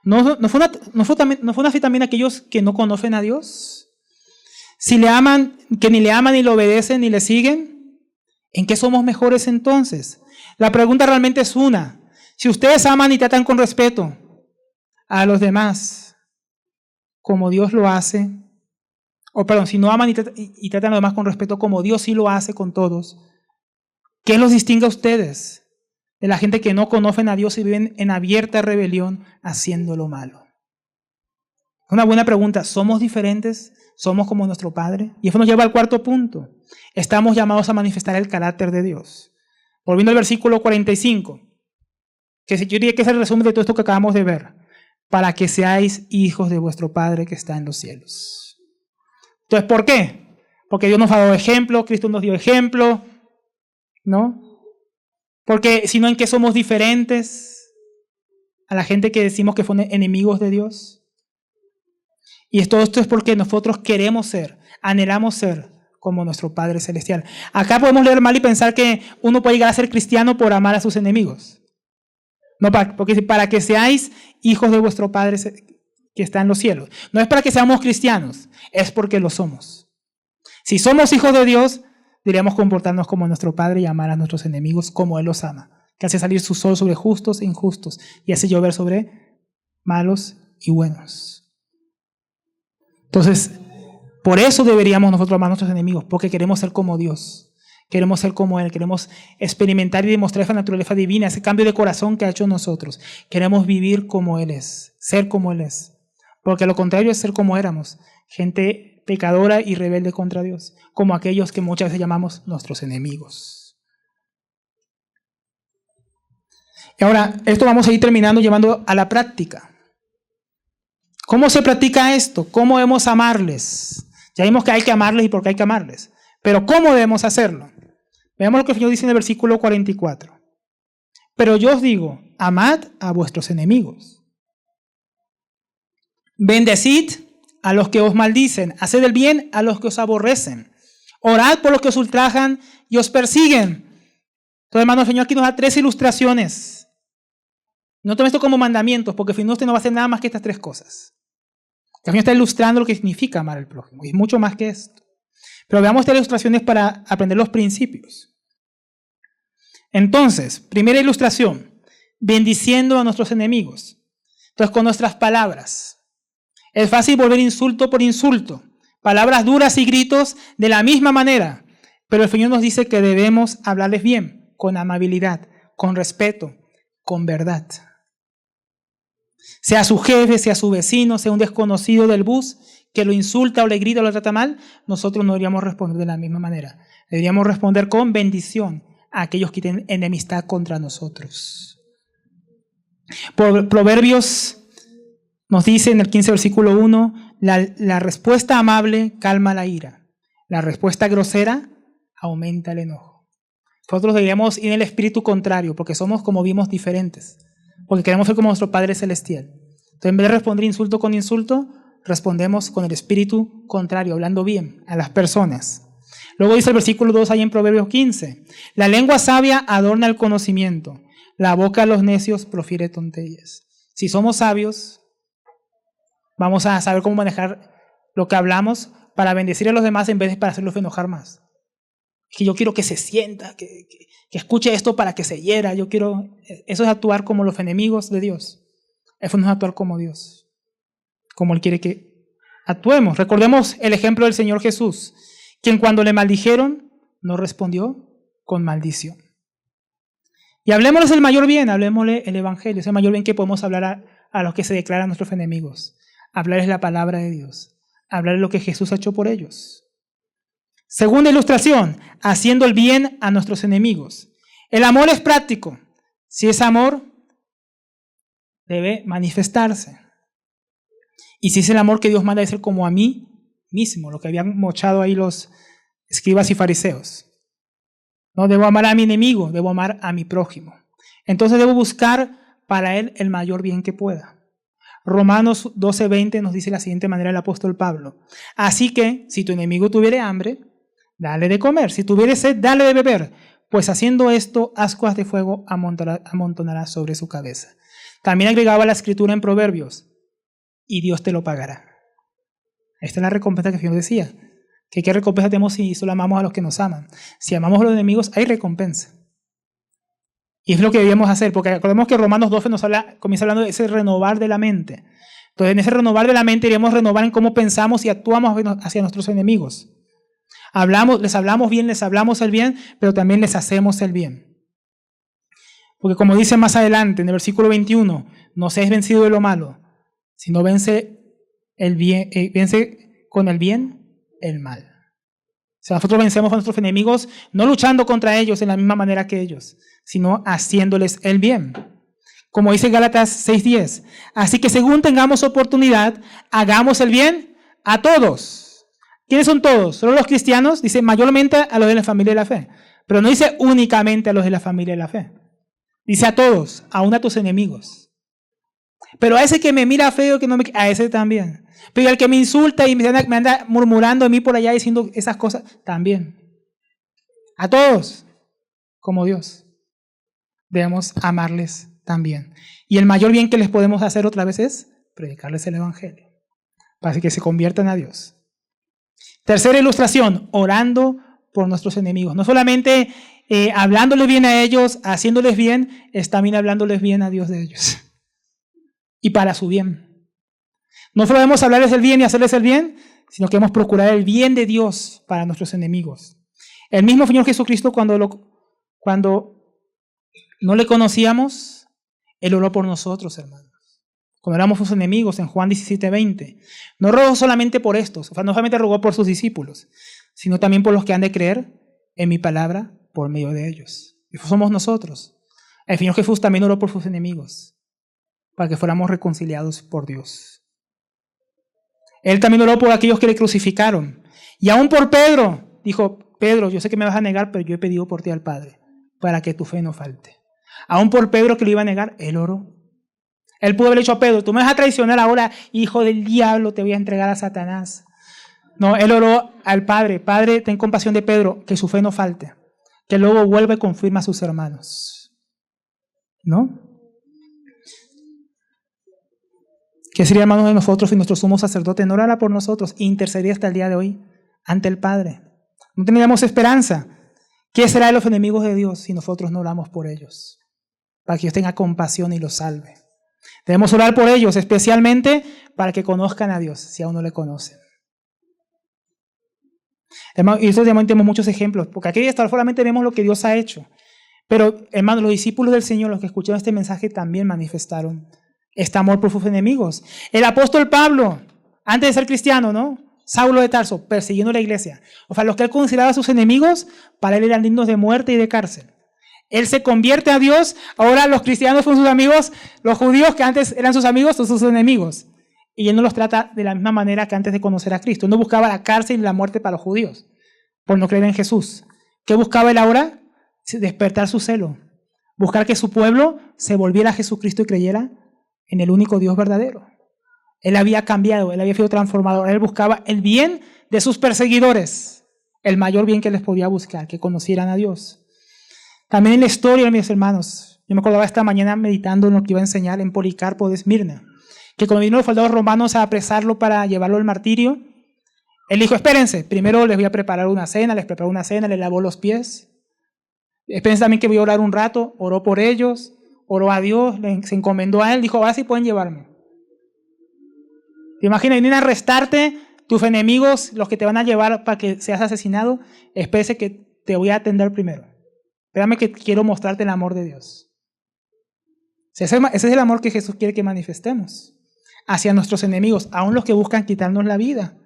¿no fue así también aquellos que no conocen a Dios? Si le aman, que ni le aman, ni le obedecen, ni le siguen, ¿en qué somos mejores entonces? La pregunta realmente es una. Si ustedes aman y tratan con respeto a los demás, como Dios lo hace, si no aman y tratan a los demás con respeto, como Dios sí lo hace con todos, ¿qué los distingue a ustedes de la gente que no conocen a Dios y viven en abierta rebelión haciendo lo malo? Una buena pregunta. ¿Somos diferentes? ¿Somos como nuestro Padre? Y eso nos lleva al cuarto punto. Estamos llamados a manifestar el carácter de Dios. Volviendo al versículo 45. Que yo diría que es el resumen de todo esto que acabamos de ver. Para que seáis hijos de vuestro Padre que está en los cielos. Entonces, ¿por qué? Porque Dios nos ha dado ejemplo, Cristo nos dio ejemplo, ¿no? Porque si no, ¿en qué somos diferentes a la gente que decimos que son enemigos de Dios? Y todo esto es porque nosotros queremos ser, anhelamos ser como nuestro Padre Celestial. Acá podemos leer mal y pensar que uno puede llegar a ser cristiano por amar a sus enemigos. No, porque para que seáis hijos de vuestro Padre que está en los cielos. No es para que seamos cristianos, es porque lo somos. Si somos hijos de Dios, deberíamos comportarnos como nuestro Padre y amar a nuestros enemigos como Él los ama, que hace salir su sol sobre justos e injustos y hace llover sobre malos y buenos. Entonces, por eso deberíamos nosotros amar a nuestros enemigos, porque queremos ser como Dios, queremos ser como Él, queremos experimentar y demostrar esa naturaleza divina, ese cambio de corazón que ha hecho en nosotros. Queremos vivir como Él es, ser como Él es, porque lo contrario es ser como éramos, gente pecadora y rebelde contra Dios, como aquellos que muchas veces llamamos nuestros enemigos. Y ahora, esto vamos a ir terminando llevando a la práctica. ¿Cómo se practica esto? ¿Cómo debemos amarles? Ya vimos que hay que amarles y por qué hay que amarles. Pero ¿cómo debemos hacerlo? Veamos lo que el Señor dice en el versículo 44. Pero yo os digo, amad a vuestros enemigos. Bendecid a los que os maldicen. Haced el bien a los que os aborrecen. Orad por los que os ultrajan y os persiguen. Entonces, hermano, el Señor aquí nos da 3 ilustraciones. No tomen esto como mandamientos, porque si no, usted no va a hacer nada más que estas 3 cosas. El Señor está ilustrando lo que significa amar al prójimo, y es mucho más que esto. Pero veamos estas ilustraciones para aprender los principios. Entonces, primera ilustración, bendiciendo a nuestros enemigos. Entonces, con nuestras palabras. Es fácil volver insulto por insulto, palabras duras y gritos de la misma manera, pero el Señor nos dice que debemos hablarles bien, con amabilidad, con respeto, con verdad. Sea su jefe, sea su vecino, sea un desconocido del bus que lo insulta o le grita o lo trata mal, nosotros no deberíamos responder de la misma manera. Deberíamos responder con bendición a aquellos que tienen enemistad contra nosotros. Proverbios nos dice en el 15 versículo 1, la respuesta amable calma la ira, la respuesta grosera aumenta el enojo. Nosotros deberíamos ir en el espíritu contrario, porque somos, como vimos, diferentes. Porque queremos ser como nuestro Padre Celestial. Entonces, en vez de responder insulto con insulto, respondemos con el espíritu contrario, hablando bien a las personas. Luego dice el versículo 2 ahí en Proverbios 15. La lengua sabia adorna el conocimiento. La boca de los necios profiere tonterías. Si somos sabios, vamos a saber cómo manejar lo que hablamos para bendecir a los demás en vez de para hacerlos enojar más. Que yo quiero que se sienta, que escuche esto para que se hiera. Eso es actuar como los enemigos de Dios. Eso no es actuar como Dios, como Él quiere que actuemos. Recordemos el ejemplo del Señor Jesús, quien cuando le maldijeron, no respondió con maldición. Y hablemosles el mayor bien, hablemosle el Evangelio, es el mayor bien que podemos hablar a los que se declaran nuestros enemigos, hablarles la palabra de Dios, hablarles lo que Jesús ha hecho por ellos. Segunda ilustración, haciendo el bien a nuestros enemigos. El amor es práctico. Si es amor, debe manifestarse. Y si es el amor que Dios manda a ser como a mí mismo, lo que habían mochado ahí los escribas y fariseos. No debo amar a mi enemigo, debo amar a mi prójimo. Entonces debo buscar para él el mayor bien que pueda. Romanos 12:20 nos dice de la siguiente manera el apóstol Pablo. Así que, si tu enemigo tuviere hambre, dale de comer. Si tuviere sed, dale de beber. Pues haciendo esto, ascuas de fuego amontonará sobre su cabeza. También agregaba la escritura en Proverbios. Y Dios te lo pagará. Esta es la recompensa que Dios decía. ¿Qué recompensa tenemos si solo amamos a los que nos aman? Si amamos a los enemigos, hay recompensa. Y es lo que debíamos hacer, porque recordemos que Romanos 12 comienza hablando de ese renovar de la mente. Entonces, en ese renovar de la mente iremos renovar en cómo pensamos y actuamos hacia nuestros enemigos. Les hablamos bien, les hablamos el bien, pero también les hacemos el bien. Porque como dice más adelante en el versículo 21, no seáis vencido de lo malo, sino vence con el bien el mal. O sea, nosotros vencemos a nuestros enemigos no luchando contra ellos de la misma manera que ellos, sino haciéndoles el bien. Como dice Gálatas 6:10, así que según tengamos oportunidad, hagamos el bien a todos. ¿Quiénes son todos? ¿Solo los cristianos? Dice mayormente a los de la familia de la fe. Pero no dice únicamente a los de la familia de la fe. Dice a todos, aún a tus enemigos. Pero a ese que me mira feo, a ese también. Pero al que me insulta y me anda murmurando a mí por allá diciendo esas cosas, también. A todos, como Dios. Debemos amarles también. Y el mayor bien que les podemos hacer otra vez es predicarles el evangelio, para que se conviertan a Dios. Tercera ilustración, orando por nuestros enemigos. No solamente hablándoles bien a ellos, haciéndoles bien, es también hablándoles bien a Dios de ellos. Y para su bien. No solo debemos hablarles el bien y hacerles el bien, sino que debemos procurar el bien de Dios para nuestros enemigos. El mismo Señor Jesucristo, cuando no le conocíamos, Él oró por nosotros, hermanos. Cuando éramos sus enemigos, en Juan 17:20. No rogó solamente por estos, o sea, no solamente rogó por sus discípulos, sino también por los que han de creer en mi palabra por medio de ellos. Y somos nosotros. El Señor Jesús también oró por sus enemigos, para que fuéramos reconciliados por Dios. Él también oró por aquellos que le crucificaron. Y aún por Pedro, dijo, Pedro, yo sé que me vas a negar, pero yo he pedido por ti al Padre, para que tu fe no falte. Aún por Pedro que lo iba a negar, él oró. Él pudo haber dicho a Pedro, tú me vas a traicionar ahora, hijo del diablo, te voy a entregar a Satanás. No, él oró al Padre, Padre, ten compasión de Pedro, que su fe no falte, que luego vuelva y confirma a sus hermanos. ¿No? ¿Qué sería, hermanos, de nosotros si nuestro sumo sacerdote no orara por nosotros e intercedía hasta el día de hoy ante el Padre? No tendríamos esperanza. ¿Qué será de los enemigos de Dios si nosotros no oramos por ellos? Para que Dios tenga compasión y los salve. Debemos orar por ellos, especialmente para que conozcan a Dios, si aún no le conocen. Y eso tenemos muchos ejemplos, porque aquí solamente vemos lo que Dios ha hecho. Pero, hermanos, los discípulos del Señor, los que escucharon este mensaje, también manifestaron este amor por sus enemigos. El apóstol Pablo, antes de ser cristiano, ¿no? Saulo de Tarso, persiguiendo la iglesia. O sea, los que él consideraba sus enemigos, para él eran dignos de muerte y de cárcel. Él se convierte a Dios, ahora los cristianos son sus amigos, los judíos que antes eran sus amigos son sus enemigos. Y él no los trata de la misma manera que antes de conocer a Cristo. Él no buscaba la cárcel y la muerte para los judíos, por no creer en Jesús. ¿Qué buscaba él ahora? Despertar su celo. Buscar que su pueblo se volviera a Jesucristo y creyera en el único Dios verdadero. Él había cambiado, él había sido transformado. Él buscaba el bien de sus perseguidores, el mayor bien que les podía buscar, que conocieran a Dios. También en la historia, mis hermanos, yo me acordaba esta mañana meditando en lo que iba a enseñar en Policarpo de Esmirna, que cuando vinieron los soldados romanos a apresarlo para llevarlo al martirio, él dijo, espérense, primero les voy a preparar una cena, les preparó una cena, les lavó los pies. Espérense también que voy a orar un rato, oró por ellos, oró a Dios, se encomendó a él, dijo, ahora sí pueden llevarme. ¿Te imaginas? Vienen a arrestarte tus enemigos, los que te van a llevar para que seas asesinado. Espérese que te voy a atender primero. Espérame que quiero mostrarte el amor de Dios. Ese es el amor que Jesús quiere que manifestemos hacia nuestros enemigos, aun los que buscan quitarnos la vida.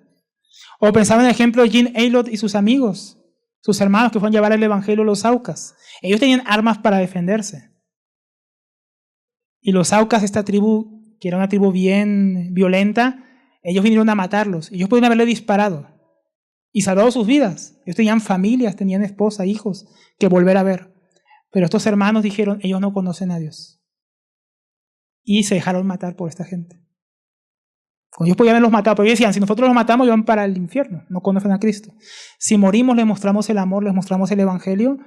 O pensaba en el ejemplo de Jean Aylot y sus amigos, sus hermanos que fueron a llevar el evangelio a los Aucas. Ellos tenían armas para defenderse. Y los Aucas, esta tribu, que era una tribu bien violenta, ellos vinieron a matarlos. Ellos podían haberle disparado y salvado sus vidas. Ellos tenían familias, tenían esposa, hijos que volver a ver. Pero estos hermanos dijeron, ellos no conocen a Dios. Y se dejaron matar por esta gente. Ellos podían haberlos matado, pero ellos decían, si nosotros los matamos, ellos van para el infierno, no conocen a Cristo. Si morimos, les mostramos el amor, les mostramos el evangelio,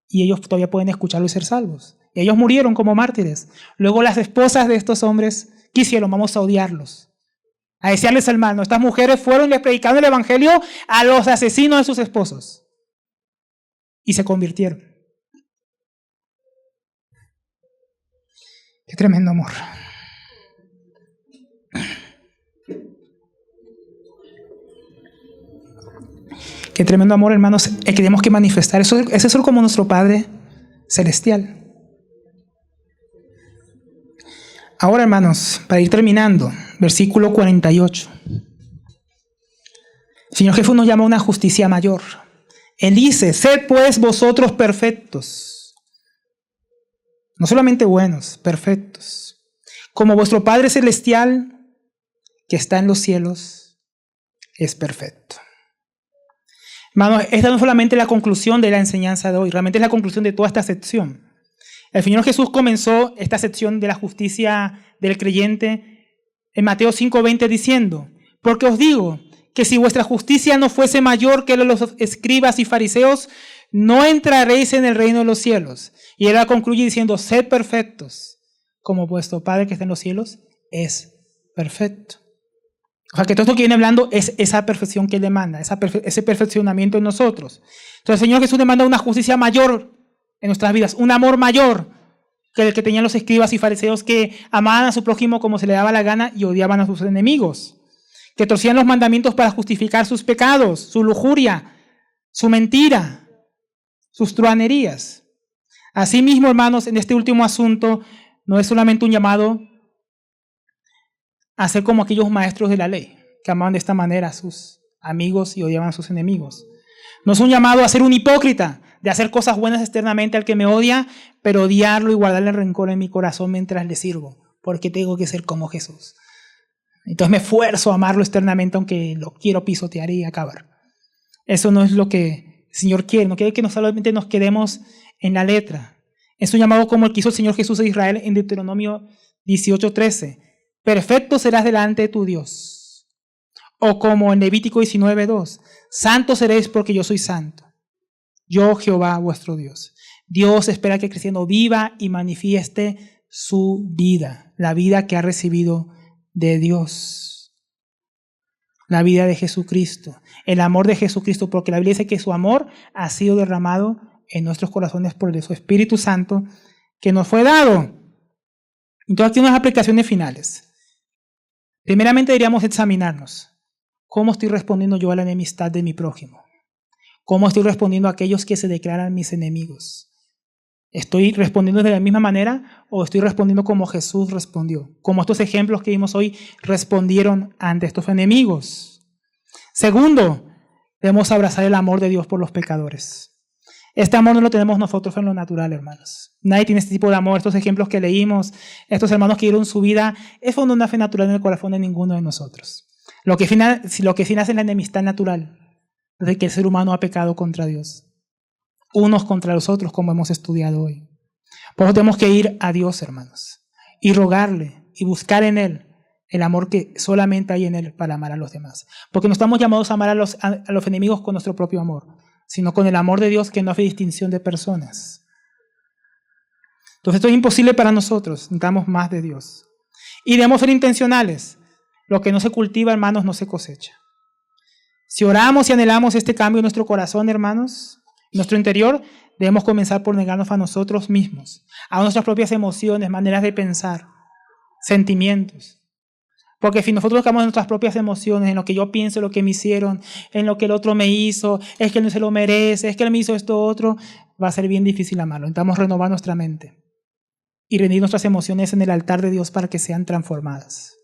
y ellos todavía pueden escucharlo y ser salvos. Y ellos murieron como mártires. Luego las esposas de estos hombres quisieron, vamos a odiarlos, a desearles el mal. Estas mujeres fueron y les predicaron el evangelio a los asesinos de sus esposos. Y se convirtieron. Qué tremendo amor. Qué tremendo amor, hermanos, que tenemos que manifestar. Eso es como nuestro Padre Celestial. Ahora, hermanos, para ir terminando, versículo 48. El Señor Jesús nos llama a una justicia mayor. Él dice, sed pues vosotros perfectos. No solamente buenos, perfectos. Como vuestro Padre Celestial, que está en los cielos, es perfecto. Hermanos, esta no es solamente la conclusión de la enseñanza de hoy, realmente es la conclusión de toda esta sección. El Señor Jesús comenzó esta sección de la justicia del creyente en Mateo 5:20 diciendo, porque os digo que si vuestra justicia no fuese mayor que la de los escribas y fariseos, no entraréis en el reino de los cielos. Y él la concluye diciendo, sed perfectos, como vuestro Padre que está en los cielos es perfecto. O sea, que todo esto que viene hablando es esa perfección que Él demanda, ese perfeccionamiento en nosotros. Entonces el Señor Jesús demanda una justicia mayor en nuestras vidas, un amor mayor que el que tenían los escribas y fariseos que amaban a su prójimo como se le daba la gana y odiaban a sus enemigos, que torcían los mandamientos para justificar sus pecados, su lujuria, su mentira, sus truhanerías. Asimismo, hermanos, en este último asunto no es solamente un llamado a ser como aquellos maestros de la ley, que amaban de esta manera a sus amigos y odiaban a sus enemigos. No es un llamado a ser un hipócrita, de hacer cosas buenas externamente al que me odia, pero odiarlo y guardarle rencor en mi corazón mientras le sirvo, porque tengo que ser como Jesús. Entonces me esfuerzo a amarlo externamente, aunque lo quiero pisotear y acabar. Eso no es lo que el Señor quiere. No quiere que solamente nos quedemos en la letra. Es un llamado como el que hizo el Señor Jesús de Israel en Deuteronomio 18:13. Perfecto serás delante de tu Dios. O como en Levítico 19:2. Santos seréis porque yo soy santo. Yo, Jehová, vuestro Dios. Dios espera que el cristiano viva y manifieste su vida. La vida que ha recibido de Dios. La vida de Jesucristo. El amor de Jesucristo. Porque la Biblia dice que su amor ha sido derramado en nuestros corazones por el Espíritu Santo que nos fue dado. Entonces aquí unas aplicaciones finales. Primeramente deberíamos examinarnos. ¿Cómo estoy respondiendo yo a la enemistad de mi prójimo? ¿Cómo estoy respondiendo a aquellos que se declaran mis enemigos? ¿Estoy respondiendo de la misma manera o estoy respondiendo como Jesús respondió? Como estos ejemplos que vimos hoy respondieron ante estos enemigos. Segundo, debemos abrazar el amor de Dios por los pecadores. Este amor no lo tenemos nosotros en lo natural, hermanos. Nadie tiene este tipo de amor. Estos ejemplos que leímos, estos hermanos que dieron su vida, eso no nace natural en el corazón de ninguno de nosotros. Lo que sí nace en la enemistad natural, desde que el ser humano ha pecado contra Dios. Unos contra los otros, como hemos estudiado hoy. Por eso tenemos que ir a Dios, hermanos, y rogarle y buscar en Él el amor que solamente hay en Él para amar a los demás. Porque no estamos llamados a amar a los enemigos con nuestro propio amor, sino con el amor de Dios que no hace distinción de personas. Entonces esto es imposible para nosotros, necesitamos más de Dios. Y debemos ser intencionales. Lo que no se cultiva, hermanos, no se cosecha. Si oramos y anhelamos este cambio en nuestro corazón, hermanos, en nuestro interior, debemos comenzar por negarnos a nosotros mismos, a nuestras propias emociones, maneras de pensar, sentimientos. Porque si nosotros buscamos en nuestras propias emociones, en lo que yo pienso, lo que me hicieron, en lo que el otro me hizo, es que él no se lo merece, es que él me hizo esto otro, va a ser bien difícil amarlo. Necesitamos renovar nuestra mente. y rendir nuestras emociones en el altar de Dios para que sean transformadas.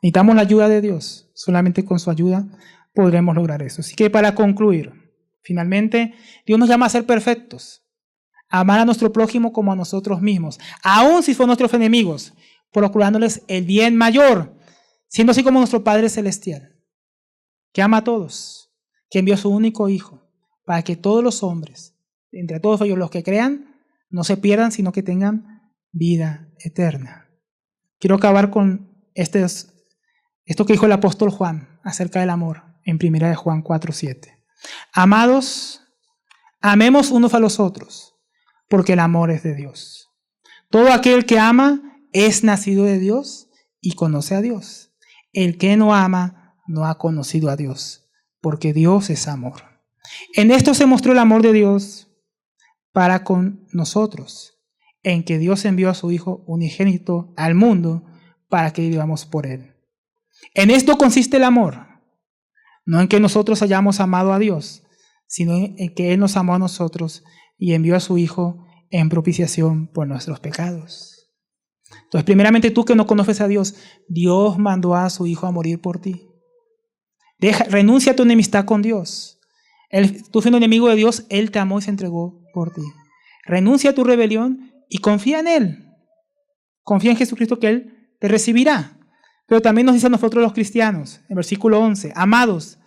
Necesitamos la ayuda de Dios. Solamente con su ayuda podremos lograr eso. Así que para concluir, finalmente, Dios nos llama a ser perfectos, a amar a nuestro prójimo como a nosotros mismos, aun si son nuestros enemigos, procurándoles el bien mayor, siendo así como nuestro Padre Celestial, que ama a todos, que envió a su único Hijo, para que todos los hombres, entre todos ellos los que crean, no se pierdan, sino que tengan vida eterna. Quiero acabar con esto que dijo el apóstol Juan acerca del amor, en 1 Juan 4:7. Amados, amemos unos a los otros, porque el amor es de Dios. Todo aquel que ama es nacido de Dios y conoce a Dios. El que no ama no ha conocido a Dios, porque Dios es amor. En esto se mostró el amor de Dios para con nosotros, en que Dios envió a su Hijo unigénito al mundo para que vivamos por Él. En esto consiste el amor, no en que nosotros hayamos amado a Dios, sino en que Él nos amó a nosotros y envió a su Hijo en propiciación por nuestros pecados. Entonces, primeramente tú que no conoces a Dios, Dios mandó a su Hijo a morir por ti. Renuncia a tu enemistad con Dios. Tú siendo enemigo de Dios, Él te amó y se entregó por ti. Renuncia a tu rebelión y confía en Él. Confía en Jesucristo que Él te recibirá. Pero también nos dice a nosotros los cristianos, en versículo 11, amados,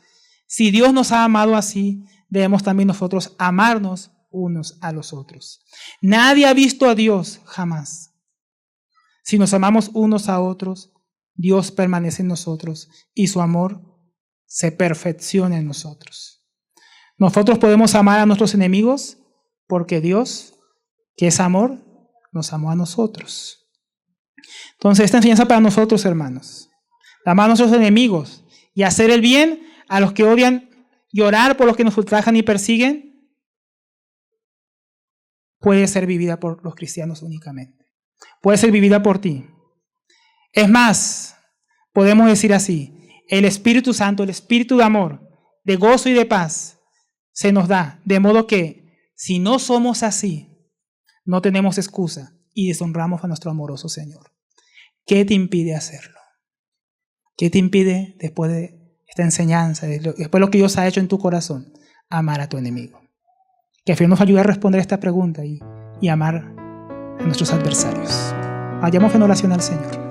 si Dios nos ha amado así, debemos también nosotros amarnos unos a los otros. Nadie ha visto a Dios jamás. Si nos amamos unos a otros, Dios permanece en nosotros y su amor se perfecciona en nosotros. Nosotros podemos amar a nuestros enemigos porque Dios, que es amor, nos amó a nosotros. Entonces, esta enseñanza para nosotros, hermanos, amar a nuestros enemigos y hacer el bien a los que odian, llorar por los que nos ultrajan y persiguen, puede ser vivida por los cristianos únicamente. Puede ser vivida por ti. Es más, podemos decir así, el Espíritu Santo, el Espíritu de amor, de gozo y de paz, se nos da, de modo que si no somos así, no tenemos excusa y deshonramos a nuestro amoroso Señor. ¿Qué te impide hacerlo? ¿Qué te impide, después de esta enseñanza, después de lo que Dios ha hecho en tu corazón, amar a tu enemigo? Que Dios nos ayude a responder esta pregunta y amar a nuestros adversarios. Vayamos en oración al Señor.